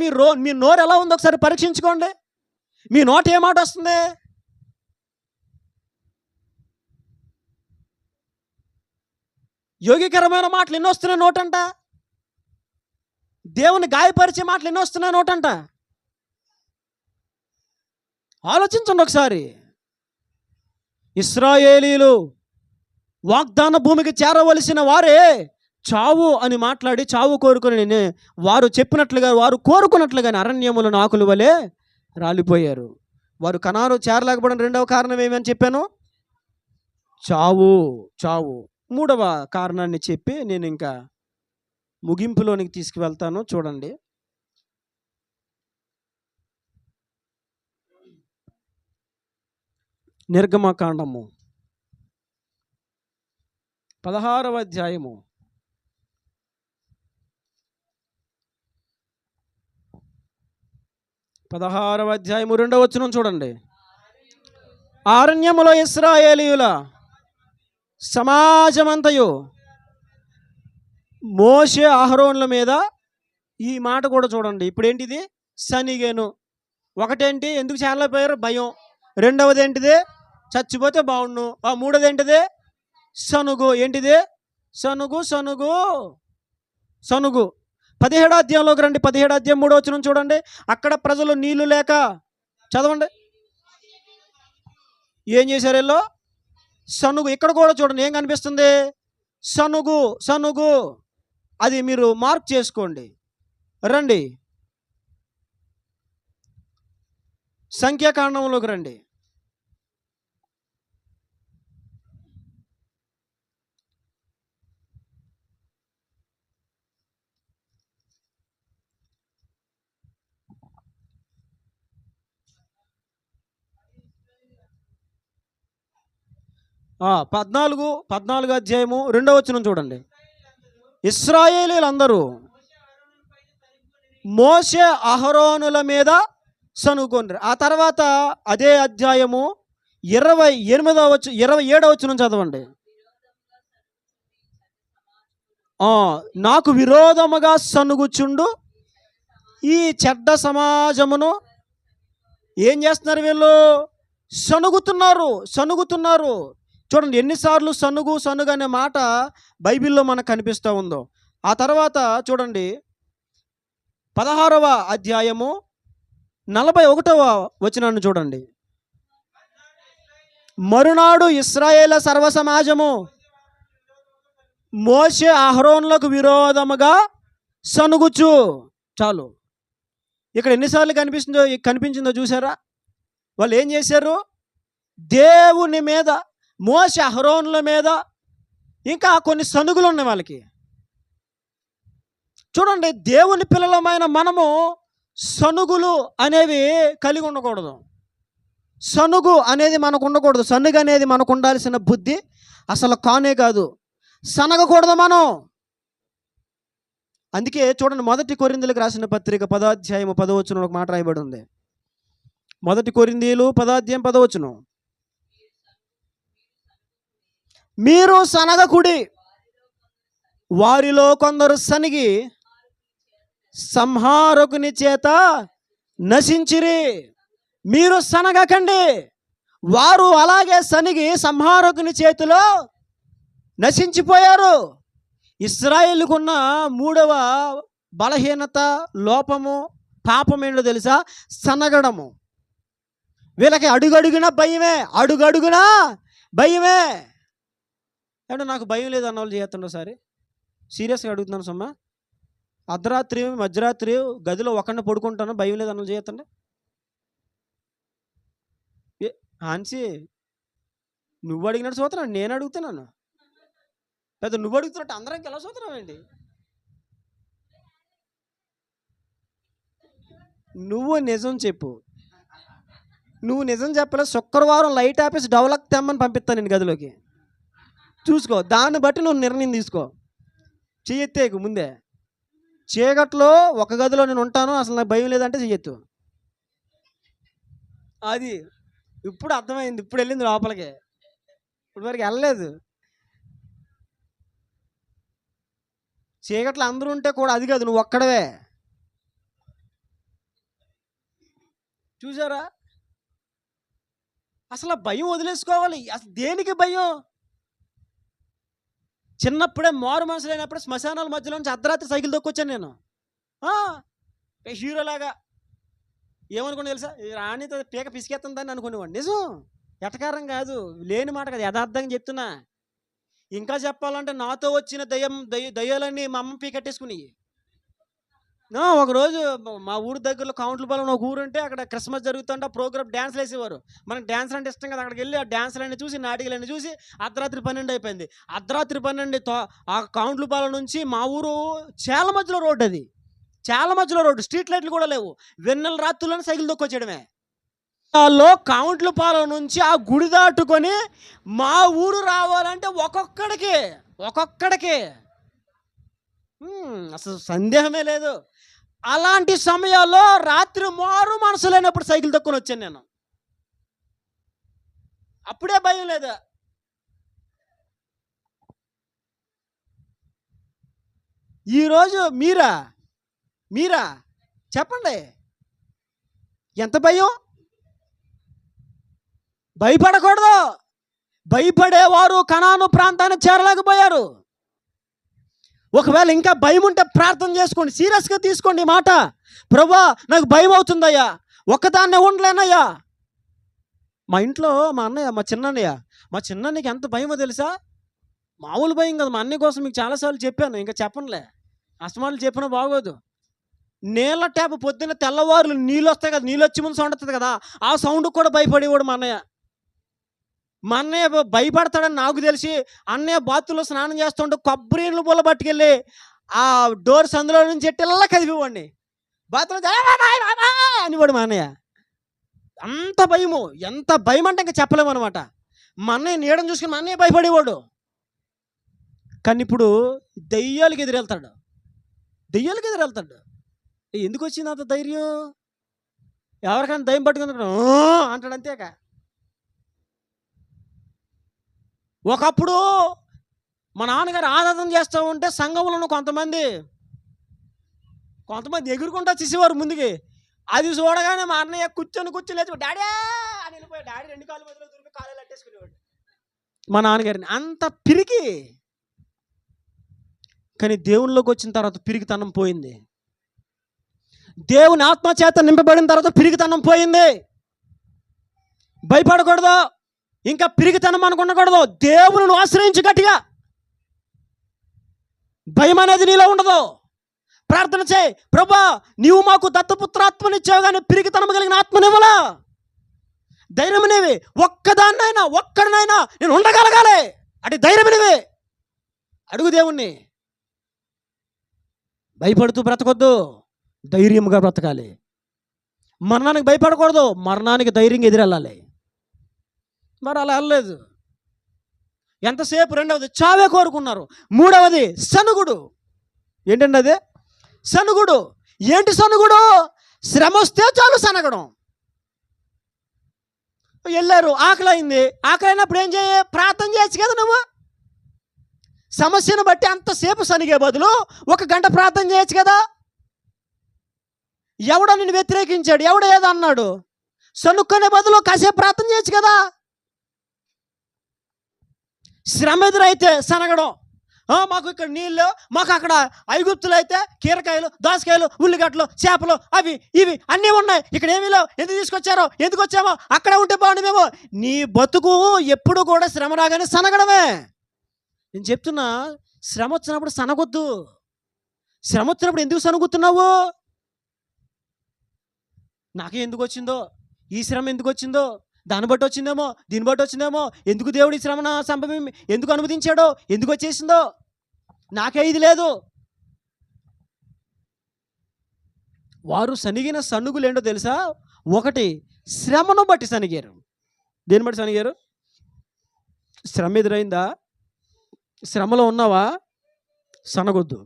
మీ నోరు ఎలా ఉందో ఒకసారి పరీక్షించుకోండి. మీ నోట ఏ మాట వస్తుంది? యోగికరమైన మాటలు ఎన్ని వస్తున్నాయి నోటంట? దేవుని గాయపరిచే మాటలు ఎన్ని వస్తున్నాయి నోటంట? ఆలోచించండి ఒకసారి. ఇశ్రాయేలీలు వాగ్దాన భూమికి చేరవలసిన వారే చావు అని మాట్లాడి చావు కోరుకుని వారు చెప్పినట్లుగా, వారు కోరుకున్నట్లుగానే అరణ్యములను ఆకుల వలె రాలిపోయారు. వారు కనాను చేరలేకపోవడం రెండవ కారణం ఏమని చెప్పాను? చావు. చావు. మూడవ కారణాన్ని చెప్పి నేను ఇంకా ముగింపులోనికి తీసుకువెళ్తాను. చూడండి, నిర్గమకాండము 16వ అధ్యాయము 2వ వచనం చూడండి. అరణ్యములో ఇశ్రాయేలీయుల సమాజమంతయు మోషే అహరోనుల మీద, ఈ మాట కూడా చూడండి. ఇప్పుడు ఏంటిది? సనిగేను. ఒకటేంటి? ఎందుకు చేరలేకపోయారు? భయం. రెండవది ఏంటిది? చచ్చిపోతే బాగుండు. మూడోది ఏంటిది? సనుగు. ఏంటిది? సనుగు. సనుగు. సనుగు. 17వ అధ్యాయంలోకి రండి. 17వ అధ్యాయం 3వ వచనం చూడండి. అక్కడ ప్రజలు నీళ్లు లేక, చదవండి, ఏం చేశారు? వీళ్ళు సనుగు. ఇక్కడ కూడా చూడండి, ఏం కనిపిస్తుంది? సనుగు. సనుగు. అది మీరు మార్క్ చేసుకోండి. రండి, సంఖ్యాకాండంలోకి రండి. ఆ 14వ అధ్యాయము 2వ వచనం చూడండి. ఇశ్రాయేలీలందరూ మోషే అహరోనుల మీద సనుగొండ్రు. ఆ తర్వాత అదే అధ్యాయము 27వ వచనం చదవండి. నాకు విరోధముగా సనుగుచుండు ఈ చెడ్డ సమాజమును ఏం చేస్తున్నారు? వీళ్ళు సనుగుతున్నారు. సనుగుతున్నారు. చూడండి ఎన్నిసార్లు సనుగు సనుగు అనే మాట బైబిల్లో మనకు కనిపిస్తూ ఉందో. ఆ తర్వాత చూడండి 16వ అధ్యాయము 41వ వచనాన్ని చూడండి. మరునాడు ఇశ్రాయేలు సర్వ సమాజము మోషే అహరోనులకు విరోధముగా సనుగుచు. చాలు. ఇక్కడ ఎన్నిసార్లు కనిపించిందో చూసారా? వాళ్ళు ఏం చేశారు? దేవుని మీద, మోషే అహరోనుల మీద ఇంకా కొన్ని సనుగులు ఉన్నాయి వాళ్ళకి. చూడండి, దేవుని పిల్లలమైన మనము సనుగులు అనేవి కలిగి ఉండకూడదు. సనుగు అనేది మనకు ఉండకూడదు. సనుగు అనేది మనకు ఉండాల్సిన బుద్ధి అసలు కానే కాదు. సనగకూడదు మనం. అందుకే చూడండి, 1 కొరింథీయులకు రాసిన పత్రిక 10వ అధ్యాయము 10వ వచనం ఒక మాట రాయబడి ఉంది. 1 కొరింథీయులు 10వ అధ్యాయం 10వ వచనం. మీరు సనగకుడి, వారిలో కొందరు సనిగి సంహారకుని చేత నశించిరి. మీరు సనగకండి. వారు అలాగే సనిగి సంహారకుని చేతిలో నశించిపోయారు. ఇశ్రాయేలుకున్న 3వ బలహీనత, లోపము, పాపం ఏంటో తెలుసా? సనగడము. వీళ్ళకి అడుగడుగున భయమే. అడుగడుగున భయమే. అంటే నాకు భయం లేదు అన్న వాళ్ళు చేస్తుండో సారి సీరియస్గా అడుగుతున్నాను సొమ్మ. అర్ధరాత్రి మధ్యరాత్రి గదిలో ఒకడిని పడుకుంటాను, భయం లేదు అన్నది చేయొద్దండి. ఆన్సీ, నువ్వు అడిగినట్టు చూస్తున్నాను, నేను అడుగుతున్నాను. పెద్ద నువ్వు అడుగుతున్నట్టు అందరం ఎలా చూస్తున్నావేంటి? నువ్వు నిజం చెప్పు. నువ్వు నిజం చెప్పలే, శుక్రవారం లైట్ ఆపేసి డెవలప్ తెమ్మని పంపిస్తాను నేను గదిలోకి. చూసుకో, దాన్ని బట్టి నువ్వు నిర్ణయం తీసుకో. చెయ్యెత్తేకు ముందే. చీకట్లో ఒక గదిలో నేను ఉంటాను, అసలు నాకు భయం లేదంటే చెయ్యెత్తు. అది ఇప్పుడు అర్థమైంది, ఇప్పుడు వెళ్ళింది లోపలికి, ఇప్పుడు వరకు వెళ్ళలేదు. చీకట్లో అందరూ ఉంటే కూడా అది కాదు, నువ్వు ఒక్కడవే. చూసారా? అసలు భయం వదిలేసుకోవాలి. అసలు దేనికి భయం? చిన్నప్పుడే మారు మనసులు అయినప్పుడు శ్మశానాల మధ్యలో నుంచి అర్ధరాత్రి సైకిల్ దొక్కొచ్చాను నేను, హీరోలాగా. ఏమనుకుని తెలుసా, రాణితో పీక పిసికేస్తుందని అనుకునేవాడు. నిజం, ఎటకారం కాదు, లేని మాట కాదు, యథార్థంగా చెప్తున్నా. ఇంకా చెప్పాలంటే నాతో వచ్చిన దయ్యాలన్నీ మా అమ్మ పీకెట్టేసుకుని. ఒకరోజు మా ఊరు దగ్గరలో కౌంట్లపాలెం ఒక ఊరు ఉంటే, అక్కడ క్రిస్మస్ జరుగుతుంటే ప్రోగ్రామ్ డ్యాన్స్లు వేసేవారు. మనకు డ్యాన్స్లు అంటే ఇష్టం కదా. అక్కడికి వెళ్ళి ఆ డ్యాన్స్లన్నీ చూసి, నాటికలన్నీ చూసి అర్ధరాత్రి 12 అయిపోయింది. అర్ధరాత్రి 12 ఆ కౌంట్లపాలెం నుంచి మా ఊరు చాలా మధ్యలో రోడ్డు, అది చాలా మధ్యలో రోడ్డు, స్ట్రీట్ లైట్లు కూడా లేవు. వెన్నెల రాత్రుల్లోనే సైకిల్ దొక్కొచ్చేయడమే. కౌంట్లపాలెం నుంచి ఆ గుడి దాటుకొని మా ఊరు రావాలంటే ఒక్కొక్కడికి అసలు సందేహమే లేదు. అలాంటి సమయాల్లో రాత్రి మారు మనసు లేనప్పుడు సైకిల్ దొక్కుని వచ్చాను నేను. అప్పుడే భయం లేదా? ఈరోజు మీరా చెప్పండి, ఎంత భయం? భయపడకూడదు. భయపడేవారు కనాను ప్రాంతాన్ని చేరలేకపోయారు. ఒకవేళ ఇంకా భయం ఉంటే ప్రార్థన చేసుకోండి, సీరియస్గా తీసుకోండి ఈ మాట. ప్రభువా, నాకు భయం అవుతుందయ్యా, ఒక్కదాన్నే ఉండలేనయ్యా. మా ఇంట్లో మా చిన్నన్నయ్యకి ఎంత భయమో తెలుసా? మామూలు భయం కదా. మా అన్నయ్య కోసం మీకు చాలాసార్లు చెప్పాను, ఇంకా చెప్పనులే, అస్తమాలు చెప్పినా బాగోదు. నీళ్ళ ట్యాప్ పొద్దున్న తెల్లవారులు నీళ్ళు వస్తాయి కదా, నీళ్ళు వచ్చి ముందు సౌండ్ వస్తుంది కదా, ఆ సౌండ్ కూడా భయపడేవాడు మా అన్నయ్య. మా అన్నయ్య భయపడతాడని నాకు తెలిసి, అన్నయ్య బాత్రూంలో స్నానం చేస్తుంటే కొబ్బరి నీళ్ళు పూల పట్టుకెళ్ళి ఆ డోర్స్ అందులో నుంచి ఎట్టిల్లా కదిపేవాడిని. బాత్రూమ్ అనివాడు మా అన్నయ్య. అంత భయము, ఎంత భయం అంటే ఇంకా చెప్పలేమన్నమాట. మా అన్నయ్య నీడని చూసుకుని మా అన్నయ్య భయపడేవాడు. కానీ ఇప్పుడు దెయ్యాలకి ఎదురెళ్తాడు. ఎందుకు వచ్చింది అంత ధైర్యం? ఎవరికైనా దయ్యం పట్టుకుని అంటాడు, అంతేక. ఒకప్పుడు మా నాన్నగారు ఆరాధన చేస్తూ ఉంటే సంఘంలో కొంతమంది ఎగురుకుంటా చేసేవారు ముందుకి. అది చూడగానే మా అన్నయ్య కూర్చొని లేచి డాడీ అని వెళ్ళిపోయాడు. డాడీ 2 కాళ్ళు మధ్యలో దూరిపి కాళ్ళు అట్టేసుకునేవాడు మా నాన్నగారిని. అంత పిరికి. కానీ దేవుళ్ళలోకి వచ్చిన తర్వాత పిరికితనం పోయింది. దేవుని ఆత్మచేత నింపబడిన తర్వాత పిరికితనం పోయింది. భయపడకూడదు, ఇంకా పిరికితనం అనుకుండకూడదు. దేవుని ఆశ్రయించి గట్టిగా, భయం అనేది నీలో ఉండదు. ప్రార్థన చేయి, ప్రభువా నీవు మాకు దత్తపుత్రాత్మనిచ్చావు, కానీ పిరికితనం కలిగిన ఆత్మనివ్వలా. ధైర్యమనేవి ఒక్కడినైనా నేను ఉండగలగాలి అంటే ధైర్యమనేవి అడుగు దేవుణ్ణి. భయపడుతూ బ్రతకొద్దు, ధైర్యంగా బ్రతకాలి. మరణానికి భయపడకూడదు, మరణానికి ధైర్యంగా ఎదురెళ్ళాలి. మరి అలా వెళ్ళలేదు. ఎంతసేపు? రెండవది చావే కోరుకున్నారు. మూడవది సనుగుడు. ఏంటండి అది? సనుగుడు. ఏంటి సనుగుడు? శ్రమ వస్తే చాలు సనగడం. వెళ్ళారు, ఆకలి అయింది. ఆకలి అయినప్పుడు ఏం చేయ? ప్రార్థన చేయొచ్చు కదా. నువ్వు సమస్యను బట్టి అంతసేపు సనిగే బదులు 1 గంట ప్రార్థన చేయొచ్చు కదా. ఎవడో నిన్ను వ్యతిరేకించాడు, ఎవడో ఏదో అన్నాడు, సనుక్కునే బదులు కాసేపు ప్రార్థన చేయొచ్చు కదా. శ్రమ ఎదురైతే సనగడం. మాకు ఇక్కడ నీళ్ళు, మాకు అక్కడ ఐగుప్తులు అయితే కీరకాయలు, దోసకాయలు, ఉల్లిగడ్డలు, చేపలు, అవి ఇవి అన్నీ ఉన్నాయి, ఇక్కడ ఏమీ లేవు, ఎందుకు తీసుకొచ్చారో, ఎందుకు వచ్చామో, అక్కడ ఉంటే బాగుండు మేము. నీ బతుకు ఎప్పుడు కూడా శ్రమ రాగానే సనగడమే. నేను చెప్తున్నా, శ్రమ వచ్చినప్పుడు సనగొద్దు. శ్రమ వచ్చినప్పుడు ఎందుకు సనుగుతున్నావు? నాకే ఎందుకు వచ్చిందో, ఈ శ్రమ ఎందుకు వచ్చిందో, దాన్ని బట్టి వచ్చిందేమో, దీన్ని బట్టి వచ్చిందేమో, ఎందుకు దేవుడు ఈ శ్రమను ఎందుకు అనుమతించాడో, ఎందుకు వచ్చేసిందో, నాకే ఇది లేదు. వారు సనిగిన సనుగులేంటో తెలుసా? ఒకటి, శ్రమను బట్టి సనిగారు. దేన్ని బట్టి సనిగారు? శ్రమ ఎదురైందా? శ్రమలో ఉన్నావా? సనగొద్దు.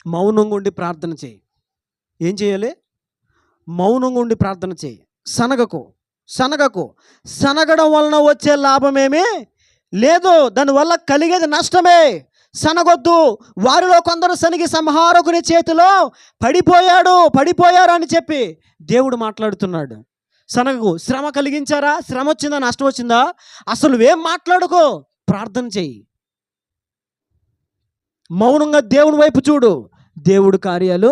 మౌనంగా ఉండి ప్రార్థన చేయి. ఏం చేయాలి? మౌనంగా ఉండి ప్రార్థన చేయి. సనగకు. సనగడం వలన వచ్చే లాభమేమీ లేదు, దానివల్ల కలిగేది నష్టమే. సనగొద్దు. వారిలో కొందరు సనిగి సంహారకుని చేతిలో పడిపోయారు అని చెప్పి దేవుడు మాట్లాడుతున్నాడు. సనగకు. శ్రమ కలిగించారా? శ్రమ వచ్చిందా? నష్టం వచ్చిందా? అసలు ఏం మాట్లాడుకో, ప్రార్థన చెయ్యి. మౌనంగా దేవుని వైపు చూడు, దేవుడు కార్యాలు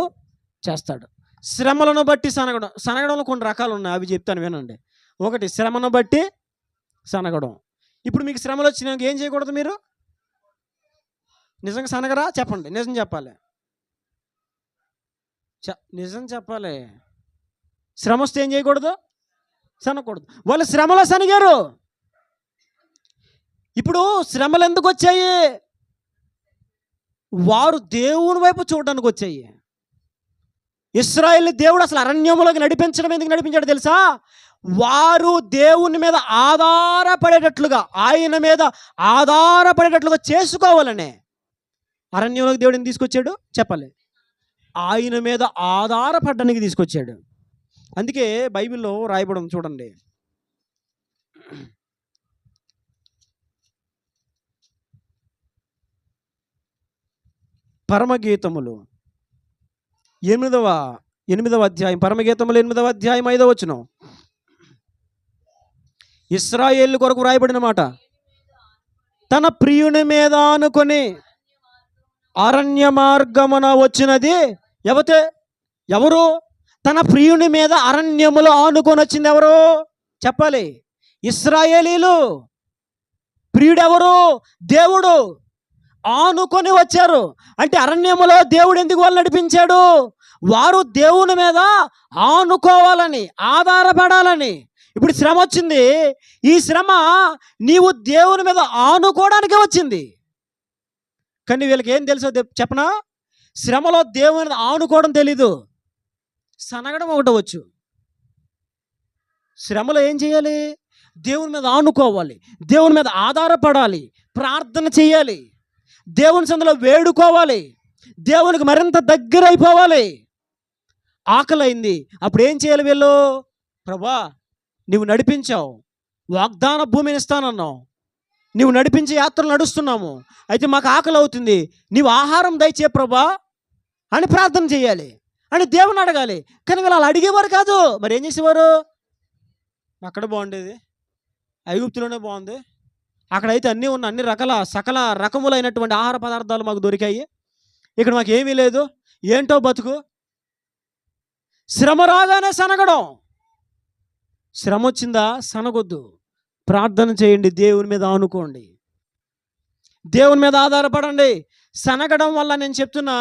చేస్తాడు. శ్రమలను బట్టి సనగడంలో కొన్ని రకాలు ఉన్నాయి, అవి చెప్తాను వినండి. ఒకటి, శ్రమను బట్టి సనగడం. ఇప్పుడు మీకు శ్రమలు వచ్చినాక ఏం చేయకూడదు? మీరు నిజంగా సనగరా? చెప్పండి, నిజం చెప్పాలి. నిజం చెప్పాలి. శ్రమ వస్తే ఏం చేయకూడదు? సనగకూడదు. వాళ్ళు శ్రమలో సనిగారు. ఇప్పుడు శ్రమలు ఎందుకు వచ్చాయి? వారు దేవుని వైపు చూడడానికి వచ్చాయి. ఇశ్రాయేలు దేవుడు అసలు అరణ్యములోకి నడిపించడం ఎందుకు నడిపించాడు తెలుసా? వారు దేవుని మీద ఆధారపడేటట్లుగా, ఆయన మీద ఆధారపడేటట్లుగా చేసుకోవాలనే అరణ్యంలోకి దేవుడిని తీసుకొచ్చాడు. చెప్పాలి, ఆయన మీద ఆధారపడడానికి తీసుకొచ్చాడు. అందుకే బైబిల్లో రాయబడం చూడండి. పరమగీతములు 8వ అధ్యాయం, పరమగీతములు 8వ అధ్యాయం 5వ వచనం. ఇశ్రాయేలు కొరకు రాయబడిన మాట. తన ప్రియుని మీద ఆనుకొని అరణ్య మార్గమున వచ్చినది ఎవరు? తన ప్రియుని మీద అరణ్యములో ఆనుకొని వచ్చింది ఎవరు? చెప్పాలి, ఇశ్రాయేలీలు. ప్రియుడెవరు? దేవుడు. ఆనుకొని వచ్చారు అంటే అరణ్యములో దేవుడు ఎందుకు వాళ్ళు నడిపించాడు? వారు దేవుని మీద ఆనుకోవాలని, ఆధారపడాలని. ఇప్పుడు శ్రమ వచ్చింది. ఈ శ్రమ నీవు దేవుని మీద ఆనుకోవడానికే వచ్చింది. కానీ వీళ్ళకి ఏం తెలుసో చెప్పనా? శ్రమలో దేవుని మీద ఆనుకోవడం తెలీదు, సనగడం ఒకటి వచ్చు. శ్రమలో ఏం చేయాలి? దేవుని మీద ఆనుకోవాలి, దేవుని మీద ఆధారపడాలి, ప్రార్థన చేయాలి, దేవుని సందులో వేడుకోవాలి, దేవునికి మరింత దగ్గర అయిపోవాలి. ఆకలైంది, అప్పుడు ఏం చేయాలి వీళ్ళు? ప్రభా, నువ్వు నడిపించావు, వాగ్దాన భూమిని ఇస్తానన్నావు, నువ్వు నడిపించే యాత్రలు నడుస్తున్నాము, అయితే మాకు ఆకలి అవుతుంది, నీవు ఆహారం దయచే ప్రభా అని ప్రార్థన చేయాలి, అని దేవుని అడగాలి. కానీ వీళ్ళు అలా అడిగేవారు కాదు. మరి ఏం చేసేవారు? అక్కడ బాగుండేది, ఐగుప్తులోనే బాగుంది, అక్కడైతే అన్నీ ఉన్న అన్ని సకల రకములైనటువంటి ఆహార పదార్థాలు మాకు దొరికాయి, ఇక్కడ మాకు ఏమీ లేదు, ఏంటో బతుకు. శ్రమ రాగానే సనగడం. శ్రమ వచ్చిందా? సనగొద్దు. ప్రార్థన చేయండి, దేవుని మీద ఆనుకోండి, దేవుని మీద ఆధారపడండి. సనగడం వల్ల నేను చెప్తున్నా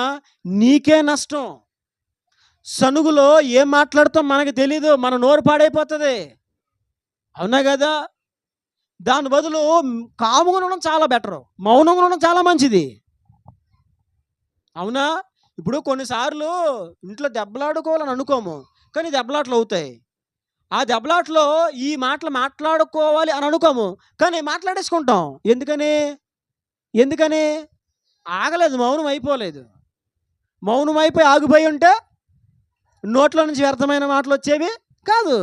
నీకే నష్టం. సనుగులో ఏం మాట్లాడుతాం మనకు తెలీదు, మన నోరు పాడైపోతుంది. అవునా కదా? దాని బదులు కాముగా ఉండడం చాలా బెటరు, మౌనంగా ఉండడం చాలా మంచిది. అవునా? ఇప్పుడు కొన్నిసార్లు ఇంట్లో దెబ్బలాడుకోవాలని అనుకోము, కానీ దెబ్బలాట్లు అవుతాయి. ఆ దెబ్బలాట్లో ఈ మాటలు మాట్లాడుకోవాలి అని అనుకోము, కానీ మాట్లాడేసుకుంటాం. ఎందుకని ఆగలేదు, మౌనం అయిపోలేదు. మౌనం అయిపోయి ఆగిపోయి ఉంటే నోట్లో నుంచి వ్యర్థమైన మాటలు వచ్చేవి కాదు.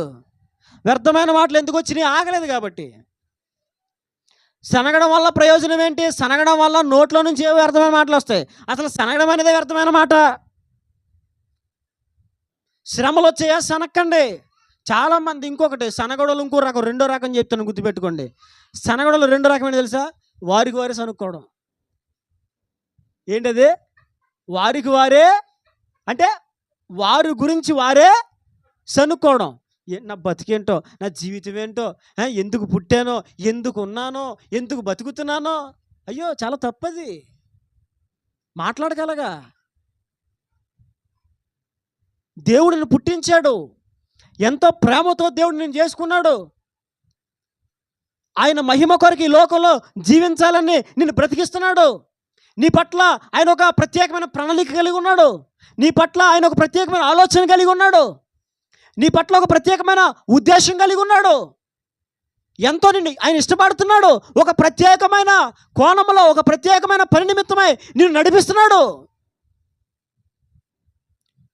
వ్యర్థమైన మాటలు ఎందుకు వచ్చినాయి? ఆగలేదు కాబట్టి. సనగడం వల్ల ప్రయోజనం ఏంటి? సనగడం వల్ల నోట్లో నుంచి ఏవో వ్యర్థమైన మాటలు వస్తాయి. అసలు సనగడం అనేది వ్యర్థమైన మాట. శ్రమలు వచ్చాయా? సనక్కండి. చాలామంది ఇంకొకటి సనగడలు ఇంకో రకం, రెండో రకం చెప్తాను, గుర్తుపెట్టుకోండి. సనగడలు రెండో రకమైన తెలుసా? వారికి వారే సనుక్కోవడం. ఏంటది? వారికి వారే అంటే వారి గురించి వారే సనుక్కోవడం. నా బతికేంటో, నా జీవితం ఏంటో, ఎందుకు పుట్టానో, ఎందుకు ఉన్నానో, ఎందుకు బతుకుతున్నానో, అయ్యో చాలా తప్పది. మాట్లాడగలగా. దేవుడిని పుట్టించాడు. ఎంతో ప్రేమతో దేవుడు నేను చేసుకున్నాడు. ఆయన మహిమ కొరకు ఈ లోకంలో జీవించాలని నిన్ను బ్రతికిస్తున్నాడు. నీ పట్ల ఆయన ఒక ప్రత్యేకమైన ప్రణాళిక కలిగి ఉన్నాడు. నీ పట్ల ఆయన ఒక ప్రత్యేకమైన ఆలోచన కలిగి ఉన్నాడు. నీ పట్ల ఒక ప్రత్యేకమైన ఉద్దేశం కలిగి ఉన్నాడు. ఎంతో నిన్ను ఆయన ఇష్టపడుతున్నాడు. ఒక ప్రత్యేకమైన కోణంలో ఒక ప్రత్యేకమైన పని నిమిత్తమై నిన్ను నడిపిస్తున్నాడు.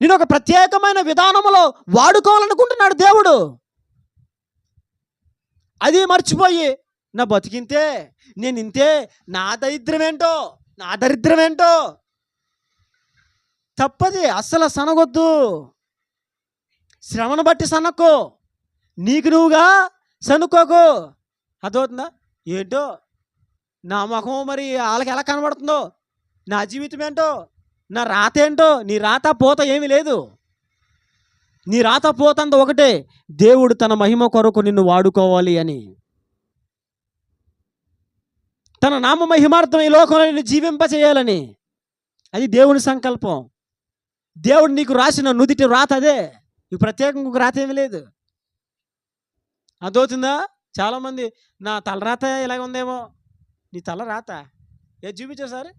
నేను ఒక ప్రత్యేకమైన విధానంలో వాడుకోవాలనుకుంటున్నాడు దేవుడు. అది మర్చిపోయి నా బతికింతే, నేను ఇంతే, నా దరిద్రం ఏంటో తప్పది. అస్సలు సనగొద్దు. శ్రమను బట్టి సనక్కో, నీకు నువ్వుగా సనుక్కోకు. అర్థమవుతుందా? ఏంటో నా ముఖం మరి వాళ్ళకి ఎలా కనబడుతుందో, నా జీవితం ఏంటో, నా రాత ఏంటో. నీ రాత పోత ఏమీ లేదు. నీ రాత పోతంత ఒకటే, దేవుడు తన మహిమ కొరకు నిన్ను వాడుకోవాలి అని, తన నామ మహిమార్థం ఈ లోకంలో నిన్ను జీవింపచేయాలని. అది దేవుని సంకల్పం. దేవుడు నీకు రాసిన నుదిటి రాత అదే. ఈ ప్రత్యేకంగా ఒక రాత ఏమీ లేదు. అర్థమవుతుందా? చాలామంది నా తలరాత ఇలాగ ఉందేమో. నీ తల రాత ఏది చూపించావు సార్?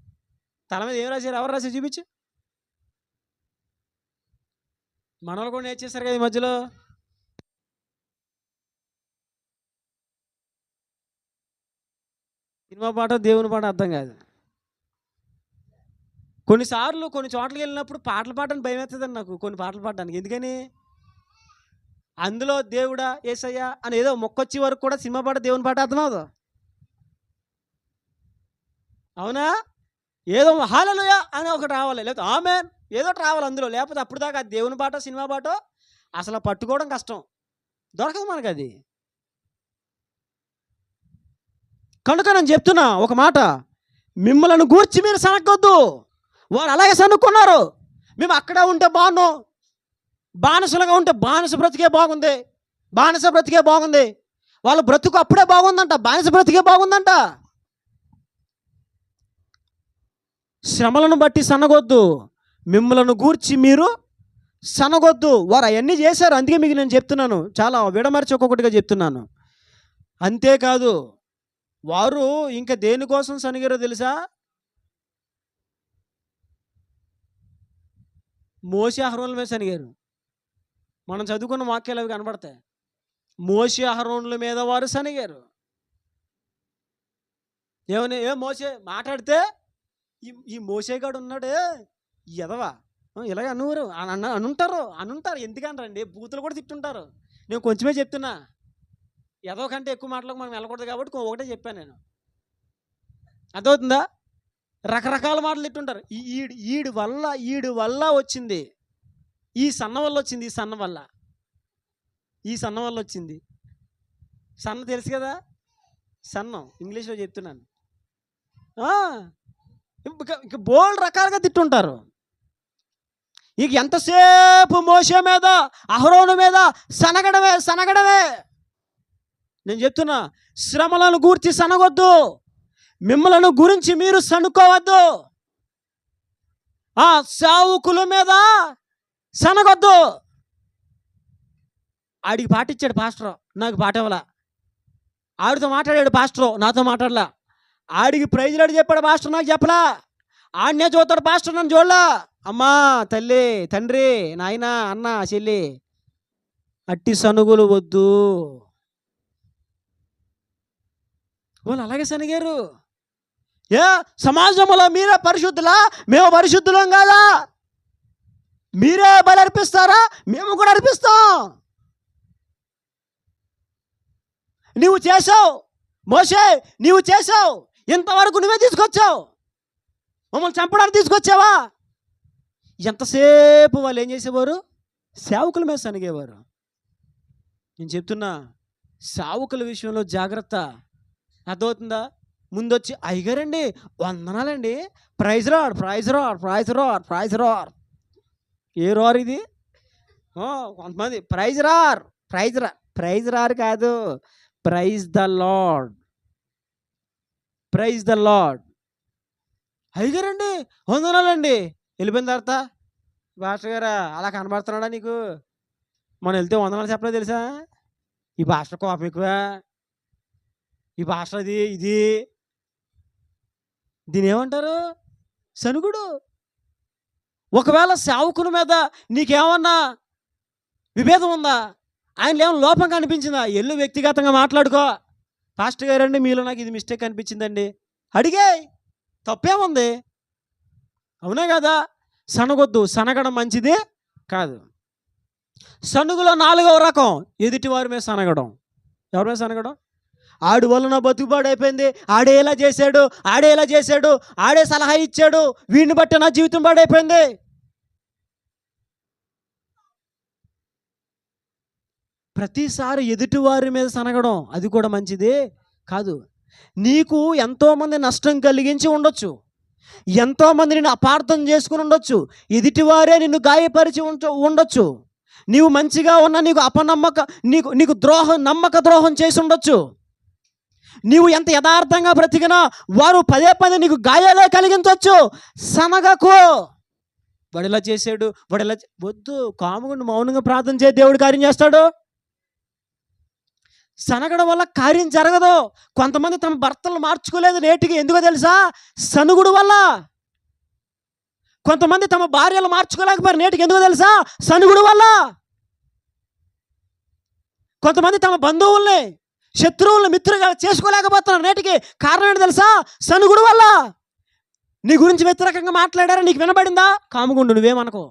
తల మీద ఏం రాశారు? ఎవరు రాశారు చూపించు. మనవాళ్ళు కూడా నేర్చేశారు కదా ఈ మధ్యలో. సినిమా పాట దేవుని పాట అర్థం కాదు. కొన్నిసార్లు కొన్ని చోట్లకి వెళ్ళినప్పుడు పాటలు పాడడానికి భయం అవుతుందండి నాకు. కొన్ని పాటలు పాడడానికి. ఎందుకని? అందులో దేవుడా యేసయ్యా అని ఏదో మొక్కొచ్చే వరకు కూడా సినిమా పాట దేవుని పాట అర్థమవుతుంది. అవునా? ఏదో హల్లెలూయా అని ఒకటి రావాలి, లేకపోతే ఆమేన్ ఏదో ఒకటి రావాలి అందులో. లేకపోతే అప్పుడు దాకా అది దేవుని పాట సినిమా పాట అసలు పట్టుకోవడం కష్టం, దొరకదు మనకు అది. కనుక నేను చెప్తున్నా ఒక మాట, మిమ్మల్ని గూర్చి మీరు సనగొద్దు. వారు అలాగే సనుక్కున్నారు. మేము అక్కడ ఉంటే బాగున్నాం, బానిసలుగా ఉంటే బానిస బ్రతికే బాగుంది. వాళ్ళ బ్రతుకు అప్పుడే బాగుందంట, బానిస బ్రతికే బాగుందంట. శ్రమలను బట్టి సనగొద్దు, మిమ్మల్ని గూర్చి మీరు సనగొద్దు. వారు అవన్నీ చేశారు, అందుకే మీకు నేను చెప్తున్నాను. చాలా విడమర్చి ఒక్కొక్కటిగా చెప్తున్నాను. అంతేకాదు, వారు ఇంకా దేనికోసం సనిగారో తెలుసా? మోషే అహరోనుల మీద సనిగారు. మనం చదువుకున్న వాక్యాలు అవి కనబడతాయి. మోషే అహరోనుల మీద వారు సనిగారు. మోషే మాట్లాడితే ఈ మోషేగాడు ఉన్నాడే ఎదవా ఇలాగే అనుంటారు. ఎందుకంటారండి? బూతులు కూడా తిట్టుంటారు. నేను కొంచెమే చెప్తున్నా. ఎదవ కంటే ఎక్కువ మాటలకు మనం వెళ్ళకూడదు కాబట్టి ఒకటే చెప్పాను నేను. అర్థమవుతుందా? రకరకాల మాటలు తిట్టుంటారు. ఈడు వల్ల వచ్చింది, ఈ సన్న వల్ల వచ్చింది. సన్న తెలుసు కదా, సన్నం ఇంగ్లీష్లో చెప్తున్నాను. ఇంకా బోల్డ్ రకాలుగా తిట్టుంటారు. ఇక ఎంతసేపు మోషే మీద అహరోను మీద సనగడమే. నేను చెప్తున్నా, శ్రమలను గూర్చి సనగొద్దు, మిమ్మలను గురించి మీరు సనుకోవద్దు. ఆ సావుకుల మీద సనగొద్దు. ఆడికి పాటిచ్చాడు పాస్టర్, నాకు పాట ఇవ్వలా. ఆడితో మాట్లాడాడు పాస్టర్, నాతో మాట్లాడలా. ఆడికి ప్రైజ్లాడు చెప్పాడు పాస్టర్, నాకు చెప్పలా. ఆడనే చూస్తాడు పాస్టర్, నన్ను చూడలా. అమ్మా, తల్లి, తండ్రి, నాయన, అన్న, చెల్లి, అట్టి సనుగులు వద్దు. వాళ్ళు అలాగే సనిగారు. సమాజంలో మీరే పరిశుద్ధులా? మేము పరిశుద్ధులం కాదా? మీరే బలి అర్పిస్తారా? మేము కూడా అర్పిస్తాం. నువ్వు చేసావు మోషే, నీవు చేసావు. ఇంతవరకు నువ్వే తీసుకొచ్చావు. మమ్మల్ని చంపడానికి తీసుకొచ్చావా? ఎంతసేపు వాళ్ళు ఏం చేసేవారు? సేవకుల మీద సనిగేవారు. నేను చెప్తున్నా, సేవకుల విషయంలో జాగ్రత్త. అర్థమవుతుందా? ముందొచ్చి అయ్యగారండి వందనాలండి, ప్రైజ్ రార్. ఏ రార్ ఇది? కొంతమంది ప్రైజ్ రార్ కాదు, praise the Lord. Praise the Lord. అయ్యగారండి వందనాలండి. వెళ్ళిపోయిన తర్వాత పాస్టర్ గారా అలా కనబడుతున్నాడా నీకు? మనం వెళ్తే వందనాలు చెప్పలేదు తెలుసా? ఈ పాస్టర్ కోపం ఎక్కువ, ఈ పాస్టర్ అది ఇది. దీని ఏమంటారు? సనుగుడు. ఒకవేళ సేవకుని మీద నీకేమన్నా విభేదం ఉందా, ఆయనలో ఏమైనా లోపం కనిపించిందా, ఎల్లు వ్యక్తిగతంగా మాట్లాడుకో. పాస్టర్ గారండి మీలో నాకు ఇది మిస్టేక్ అనిపించిందండి అడిగే, తప్పేముంది? అవునా కదా? సనగొద్దు, సనగడం మంచిది కాదు. సనుగులో 4వ రకం ఎదుటి వారి మీద సనగడం. ఎవరి మీద సనగడం? ఆడి వల్ల నా బతుకుబాడు అయిపోయింది, ఆడే ఇలా చేశాడు, ఆడే ఇలా చేశాడు, ఆడే సలహా ఇచ్చాడు, వీడిని బట్టి నా జీవితం పాడైపోయింది. ప్రతిసారి ఎదుటివారి మీద సనగడం అది కూడా మంచిదే కాదు. నీకు ఎంతోమంది నష్టం కలిగించి ఉండొచ్చు, ఎంతోమంది నిన్ను అపార్థం చేసుకుని ఉండొచ్చు, ఎదుటివారే నిన్ను గాయపరిచి ఉండొచ్చు. నీవు మంచిగా ఉన్నా నీకు అపనమ్మక నీకు నీకు నమ్మక ద్రోహం చేసి ఉండొచ్చు. నీవు ఎంత యథార్థంగా బ్రతికినా వారు పదే పదే నీకు గాయాలే కలిగించవచ్చు. సనగకు. వాడిలా చేశాడు, వాడిలా వద్దు, కాముగుండి మౌనంగా ప్రార్థన చేసి దేవుడు కార్యం చేస్తాడు. సనగడం వల్ల కార్యం జరగదు. కొంతమంది తమ భర్తలు మార్చుకోలేదు నేటికి, ఎందుకో తెలుసా? సనుగుడు వల్ల. కొంతమంది తమ భార్యలు మార్చుకోలేకపోయారు నేటికి, ఎందుకో తెలుసా? సనుగుడు వల్ల. కొంతమంది తమ బంధువుల్ని శత్రువులను మిత్రులుగా చేసుకోలేకపోతున్నారు నేటికి, కారణం ఏంటి తెలుసా? సనుగుడు వల్ల. నీ గురించి వ్యతిరేకంగా మాట్లాడారా, నీకు వినబడిందా? కాముగుండు, నువ్వేమనుకో.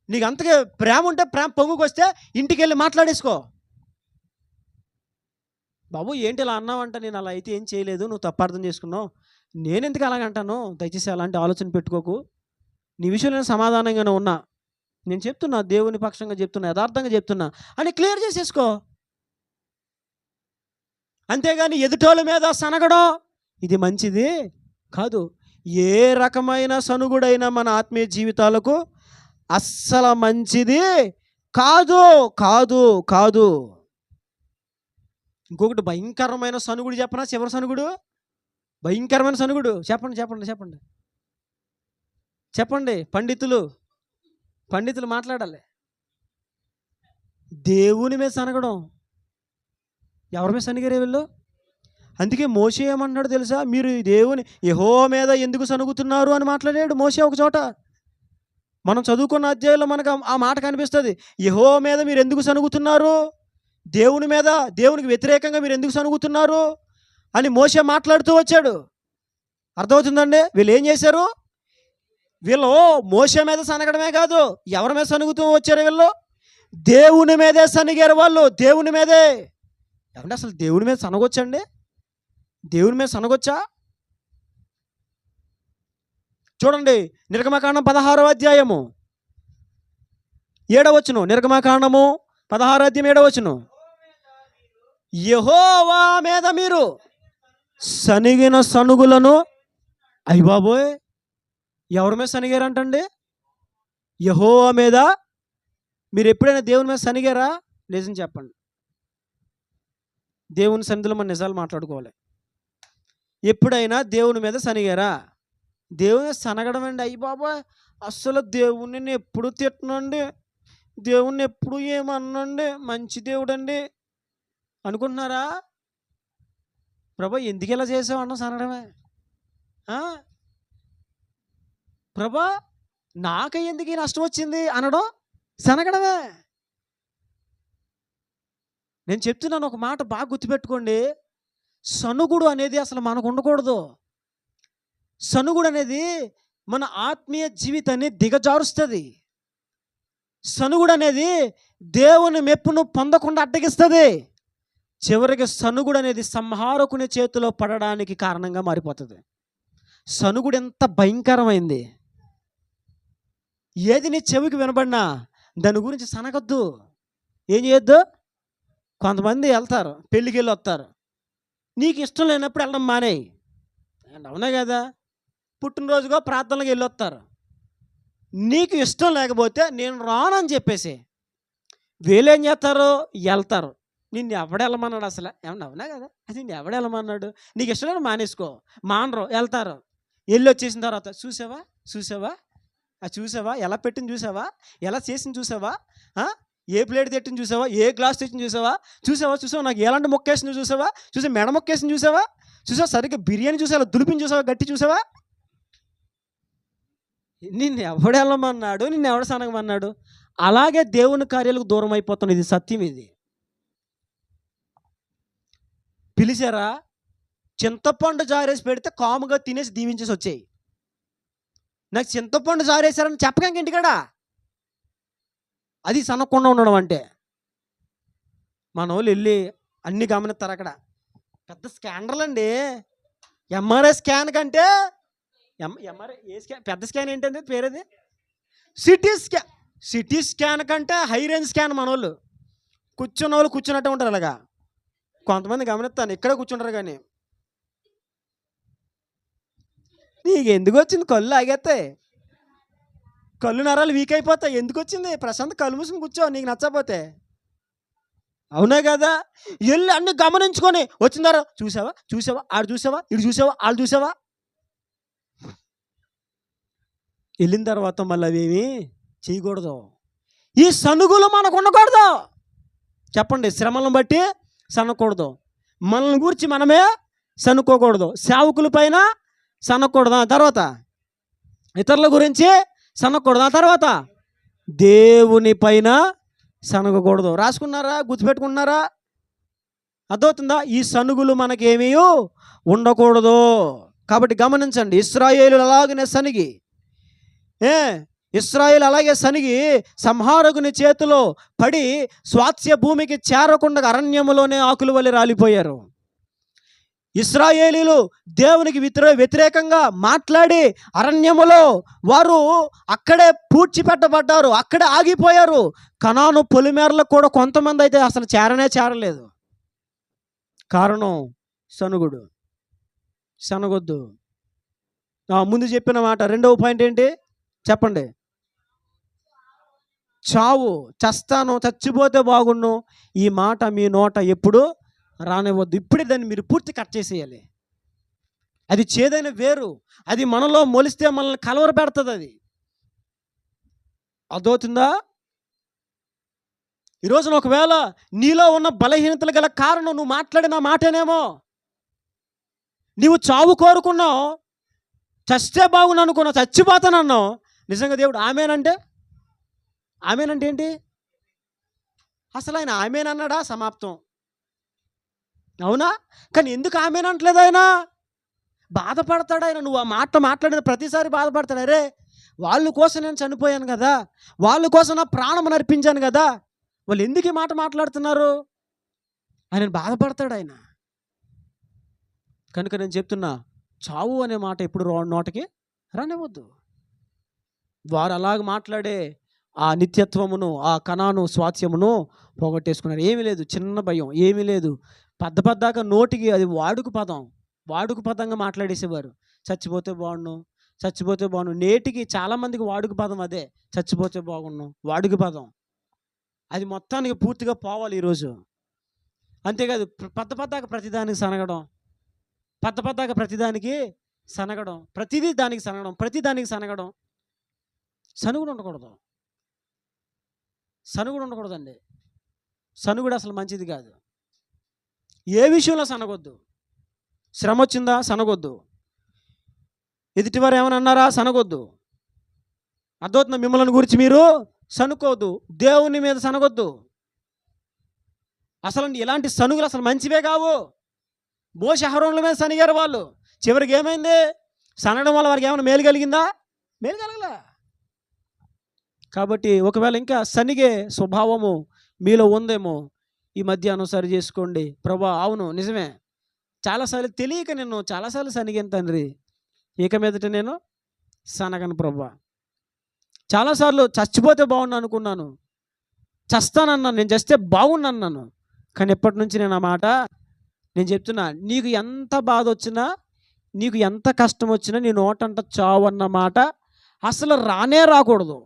నీకు అంతకే ప్రేమ ఉంటే ప్రేమ పొంగుకొస్తే ఇంటికి వెళ్ళి మాట్లాడేసుకో. బాబు ఏంటి ఇలా అన్నావంట, నేను అలా అయితే ఏం చేయలేదు, నువ్వు తప్పు అర్థం చేసుకున్నావు, నేను ఎందుకు అలాగంటాను, దయచేసి అలాంటి ఆలోచన పెట్టుకోకు, నీ విషయంలో నేను సమాధానంగానే ఉన్నా, నేను చెప్తున్నా, దేవుని పక్షంగా చెప్తున్నా, యథార్థంగా చెప్తున్నా అని క్లియర్ చేసేసుకో. అంతేగాని ఎదుటోళ్ళ మీద సనగడం ఇది మంచిది కాదు. ఏ రకమైన సనుగుడైనా మన ఆత్మీయ జీవితాలకు అస్సలు మంచిది కాదు కాదు కాదు. ఇంకొకటి భయంకరమైన సనుగుడు చెప్పనా? చివరి సనుగుడు, భయంకరమైన సనుగుడు. చెప్పండి చెప్పండి చెప్పండి చెప్పండి పండితులు మాట్లాడాలి. దేవుని మీద సనగడం. ఎవరి మీద సనిగారే వీళ్ళు? అందుకే మోషే ఏమన్నాడు తెలుసా? మీరు దేవుని యెహోవా మీద ఎందుకు సనుగుతున్నారు అని మాట్లాడాడు మోషే ఒక చోట. మనం చదువుకున్న అధ్యాయంలో మనకు ఆ మాట కనిపిస్తుంది. యెహోవా మీద మీరు ఎందుకు సనుగుతున్నారు, దేవుని మీద, దేవునికి వ్యతిరేకంగా మీరు ఎందుకు సనుగుతున్నారు అని మోషే మాట్లాడుతూ వచ్చాడు. అర్థమవుతుందండి? వీళ్ళు ఏం చేశారు? వీళ్ళు మోషే మీద సనగడమే కాదు, ఎవరి మీద సనుగుతూ వచ్చారు? వీళ్ళు దేవుని మీదే సనిగారు. వాళ్ళు దేవుని మీదే. ఏమంటే అసలు దేవుని మీద సనగొచ్చండి? దేవుని మీద సనగొచ్చా? చూడండి, నిర్గమకాండం 16వ అధ్యాయము 7వ వచనం. నిర్గమకాండము 16వ అధ్యాయం 7వ వచనం. యెహోవా మీద మీరు సనిగిన సనుగులను, అయ్య బాబోయ్, ఎవరి మీద సనిగారంటండి? యెహోవా మీద. మీరు ఎప్పుడైనా దేవుని మీద సనిగారా? నిజం చెప్పండి. దేవుని సన్నిధిలో మన నిజాలు మాట్లాడుకోవాలి. ఎప్పుడైనా దేవుని మీద సనిగారా? దేవుని సనగడం అండి, అయ్యి బాబా అస్సలు దేవుణ్ణి నేను ఎప్పుడు తిట్టనండి, దేవుణ్ణి ఎప్పుడు ఏమన్నండి, మంచి దేవుడండి అనుకుంటున్నారా? ప్రభా ఎందుకు ఇలా చేసావు అన్న సనగడమే. ప్రభా నాకే ఎందుకు ఈ నష్టం వచ్చింది అనడం సనగడమే. నేను చెప్తున్నాను, ఒక మాట బాగా గుర్తుపెట్టుకోండి. సనుగుడు అనేది అసలు మనకు ఉండకూడదు. సనుగుడు అనేది మన ఆత్మీయ జీవితాన్ని దిగజారుస్తుంది. సనుగుడు అనేది దేవుని మెప్పును పొందకుండా అడ్డగిస్తుంది. చివరికి సనుగుడు అనేది సంహారకుని చేతిలో పడడానికి కారణంగా మారిపోతుంది. సనుగుడు ఎంత భయంకరమైంది. ఏది నీ చెవికి వినబడినా దాని గురించి సనగద్దు. ఏం చేయొద్దు? కొంతమంది వెళ్తారు, పెళ్ళికి వెళ్ళి వస్తారు, నీకు ఇష్టం లేనప్పుడు వెళ్ళడం మానేయి. అవునా కదా? పుట్టినరోజుగా ప్రార్థనలకు వెళ్ళి వస్తారు, నీకు ఇష్టం లేకపోతే నేను రానని చెప్పేసి వీళ్ళేం చేస్తారు? వెళ్తారు. నిన్ను ఎవడెళ్ళమన్నాడు అసలు? ఏమన్నా అవునా కదా? అది నిన్ను ఎవడెళ్ళమన్నాడు? నీకు ఇష్టం లేదు మానేసుకో. మానరు, వెళ్తారు. వచ్చేసిన తర్వాత చూసావా చూసావా చూసావా ఎలా పెట్టింది చూసావా, ఎలా చేసింది చూసావా, ఏ ప్లేట్ తెట్టింది చూసావా, ఏ గ్లాస్ తెచ్చింది చూసావా, చూసావా చూసావా నాకు ఎలాంటి మొక్కేసింది చూసావా, చూసా మెడ మొక్కేసింది చూసావా, చూసావా సరిగ్గా బిర్యానీ చూసావా, దులిపిని చూసావా, గట్టి చూసావా. నిన్ను ఎవడెళ్ళమన్నాడు, నిన్ను ఎవడ సనగమన్నాడు? అలాగే దేవుని కార్యాలకు దూరం అయిపోతాను. ఇది సత్యం. ఇది పిలిచారా, చింతపండు జారేసి పెడితే కాముగా తినేసి దీవించేసి వచ్చాయి. నాకు చింతపండు జారేసారని చెప్పకండి ఇంటికాడ. అది సనకుండా ఉండడం అంటే. మన వాళ్ళు వెళ్ళి అన్నీ గమనిస్తారు అక్కడ. పెద్ద స్కానర్లు అండి. ఎంఆర్ఐ స్కాన్ కంటే ఎంఆర్ఐ ఏ స్కాన్, పెద్ద స్కాన్ ఏంటంటే పేరేది సిటీ స్కాన్ కంటే హై రేంజ్ స్కాన్. మన వాళ్ళు కూర్చున్న వాళ్ళు కూర్చున్నట్టే ఉంటారు. అలాగా కొంతమంది గమనిస్తాను, ఇక్కడే కూర్చుంటారు. కానీ నీకు ఎందుకు వచ్చింది? కళ్ళు ఆగేస్తాయి, కళ్ళు నరాలు వీక్ అయిపోతాయి. ఎందుకు వచ్చింది? ప్రశాంత్ కళ్ళు మూసుకుని కూర్చో, నీకు నచ్చకపోతే. అవునా కదా? వెళ్ళి అన్ని గమనించుకొని వచ్చిందారా, చూసావా చూసావా ఆడు చూసావా, ఇటు చూసావా, ఆడు చూసావా. వెళ్ళిన తర్వాత మళ్ళీ అవేమి చేయకూడదు. ఈ సనుగులు మనకు ఉండకూడదు. చెప్పండి, శ్రమలను బట్టి సనకూడదు, మనల్ని గురించి మనమే సనుకోకూడదు, సేవకుల పైన సనకూడదు, తర్వాత ఇతరుల గురించి సనకూడదు, తర్వాత దేవుని పైన సనగకూడదు. రాసుకున్నారా? గుర్తుపెట్టుకున్నారా? అర్థమవుతుందా? ఈ సనుగులు మనకేమీ ఉండకూడదు. కాబట్టి గమనించండి, ఇశ్రాయేలు అలాగనే సనిగి ఇశ్రాయేలు అలాగే సనిగి సంహారకుని చేతిలో పడి స్వాస్థ్య భూమికి చేరకుండా అరణ్యములోనే ఆకుల వలె రాలిపోయారు. ఇశ్రాయేలీలు దేవునికి వ్యతిరేకంగా మాట్లాడి అరణ్యములో వారు అక్కడే పూడ్చిపెట్టబడ్డారు, అక్కడే ఆగిపోయారు. కనాను పొలిమేరలకు కూడా కొంతమంది అయితే అసలు చేరలేదు. కారణం సనుగుడు. సనగొద్దు. ముందు చెప్పిన మాట రెండవ పాయింట్ ఏంటి చెప్పండి? చావు, చస్తాను, చచ్చిపోతే బాగుండు, ఈ మాట మీ నోట ఎప్పుడు రానివ్వద్దు. ఇప్పుడే దాన్ని మీరు పూర్తి కట్ చేసేయాలి. అది చేదైన వేరు, అది మనలో మొలిస్తే మనల్ని కలవర పెడుతుంది. అది అర్థమవుతుందా? ఈరోజున ఒకవేళ నీలో ఉన్న బలహీనతలు గల కారణం నువ్వు మాట్లాడిన మాటేనేమో. నీవు చావు కోరుకున్నావు, చస్తే బాగుండు అనుకున్నావు, చచ్చిపోతానన్నావు. నిజంగా దేవుడు ఆమేనంటే ఏంటి? అసలు ఆయన ఆమేనన్నాడా? సమాప్తం. అవునా? కానీ ఎందుకు ఆమేనంటలేదు ఆయన? బాధపడతాడు ఆయన. నువ్వు ఆ మాట మాట్లాడిన ప్రతిసారి బాధపడతాడు. అరే, వాళ్ళ కోసం నేను చనిపోయాను కదా, వాళ్ళ కోసం నా ప్రాణం అర్పించాను కదా, వాళ్ళు ఎందుకు ఈ మాట మాట్లాడుతున్నారు? ఆయన బాధపడతాడు ఆయన. కనుక నేను చెప్తున్నా, చావు అనే మాట ఎప్పుడు నోటికి రానివ్వద్దు. వారు అలాగ మాట్లాడే ఆ నిత్యత్వమును, ఆ కనాను స్వాస్థ్యమును పోగొట్టేసుకున్నారు. ఏమీ లేదు, చిన్న భయం, ఏమీ లేదు. పద్దాక నోటికి అది వాడుక పదంగా మాట్లాడేసేవారు. చచ్చిపోతే బాగుండు. నేటికి చాలామందికి వాడుక పదం అదే, చచ్చిపోతే బాగుండు, వాడుక పదం. అది మొత్తానికి పూర్తిగా పోవాలి ఈరోజు. అంతేకాదు, పద్దాక ప్రతిదానికి సనగడం, పద్దాక ప్రతిదానికి సనగడం, ప్రతిదీ దానికి సనగడం, ప్రతిదానికి సనగడం. సనుగుడు ఉండకూడదండి. సనుగుడు అసలు మంచిది కాదు. ఏ విషయంలో సనగొద్దు. శ్రమ వచ్చిందా? సనగొద్దు. ఎదుటివారు ఏమైనా అన్నారా? సనగొద్దు. అర్థమవుతుందా? మిమ్మల్ని గురించి మీరు సనుకోవద్దు, దేవుని మీద సనగొద్దు. అసలు ఇలాంటి సనుగులు అసలు మంచివే కావు. మోషే అహరోనుల మీద సనిగారు వాళ్ళు. చివరికి ఏమైంది? సనగడం వల్ల వారికి ఏమైనా మేలు కలిగిందా? మేలు కలగలా. కాబట్టి ఒకవేళ ఇంకా సనిగే స్వభావము మీలో ఉందేమో, ఈ మధ్యాహ్నం సరి చేసుకోండి. ప్రభా, అవును నిజమే, చాలాసార్లు తెలియక నేను చాలాసార్లు సనిగాను తండ్రి, ఇక మీదట నేను సనగను ప్రభా. చాలాసార్లు చచ్చిపోతే బాగుండు అనుకున్నాను, చస్తానన్నాను, నేను చస్తే బాగుండన్నాను. కానీ ఎప్పటి నుంచి నేను ఆ మాట నేను చెప్తున్నా, నీకు ఎంత బాధ వచ్చినా, నీకు ఎంత కష్టం వచ్చినా నీ నోటంట చావు అన్న మాట అసలు రానే రాకూడదు.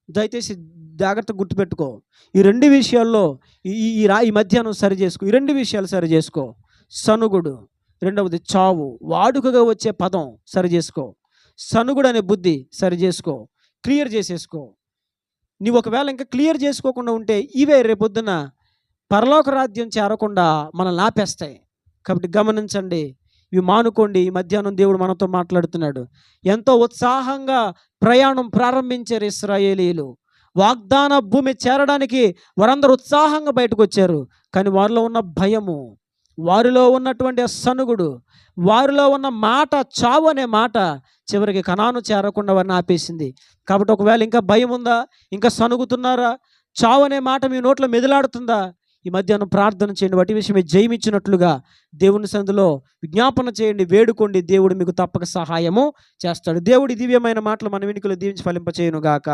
దయచేసి జాగ్రత్తగా గుర్తుపెట్టుకో. ఈ 2 విషయాల్లో ఈ ఈ ఈ రా ఈ మధ్యాహ్నం సరి చేసుకో. ఈ 2 విషయాలు సరి చేసుకో. సనుగుడు, రెండవది చావు, వాడుకగా వచ్చే పదం సరి చేసుకో. సనుగుడు అనే బుద్ధి సరి చేసుకో. క్లియర్ చేసేసుకో. నీవు ఒకవేళ ఇంకా క్లియర్ చేసుకోకుండా ఉంటే ఇవే రేపొద్దున పరలోక రాజ్యం చేరకుండా మనల్ని ఆపేస్తాయి. కాబట్టి గమనించండి, ఇవి మానుకోండి. ఈ మధ్యాహ్నం దేవుడు మనతో మాట్లాడుతున్నాడు. ఎంతో ఉత్సాహంగా ప్రయాణం ప్రారంభించారు ఇశ్రాయేలీయులు. వాగ్దాన భూమి చేరడానికి వారందరూ ఉత్సాహంగా బయటకు వచ్చారు. కానీ వారిలో ఉన్న భయము, వారిలో ఉన్నటువంటి సనుగుడు, వారిలో ఉన్న మాట, చావు అనే మాట చివరికి కనాను చేరకుండా వారిని ఆపేసింది. కాబట్టి ఒకవేళ ఇంకా భయం ఉందా, ఇంకా సనుగుతున్నారా, చావు అనే మాట మీ నోట్లో మెదిలాడుతుందా, ఈ మధ్యాహ్నం ప్రార్థన చేయండి. వాటి విషయమే జయమిచ్చినట్లుగా దేవుని సందులో విజ్ఞాపన చేయండి, వేడుకోండి. దేవుడు మీకు తప్పక సహాయము చేస్తాడు. దేవుడి దివ్యమైన మాటలు మన వెనుకలో దీవించి ఫలింపచేయును గాక.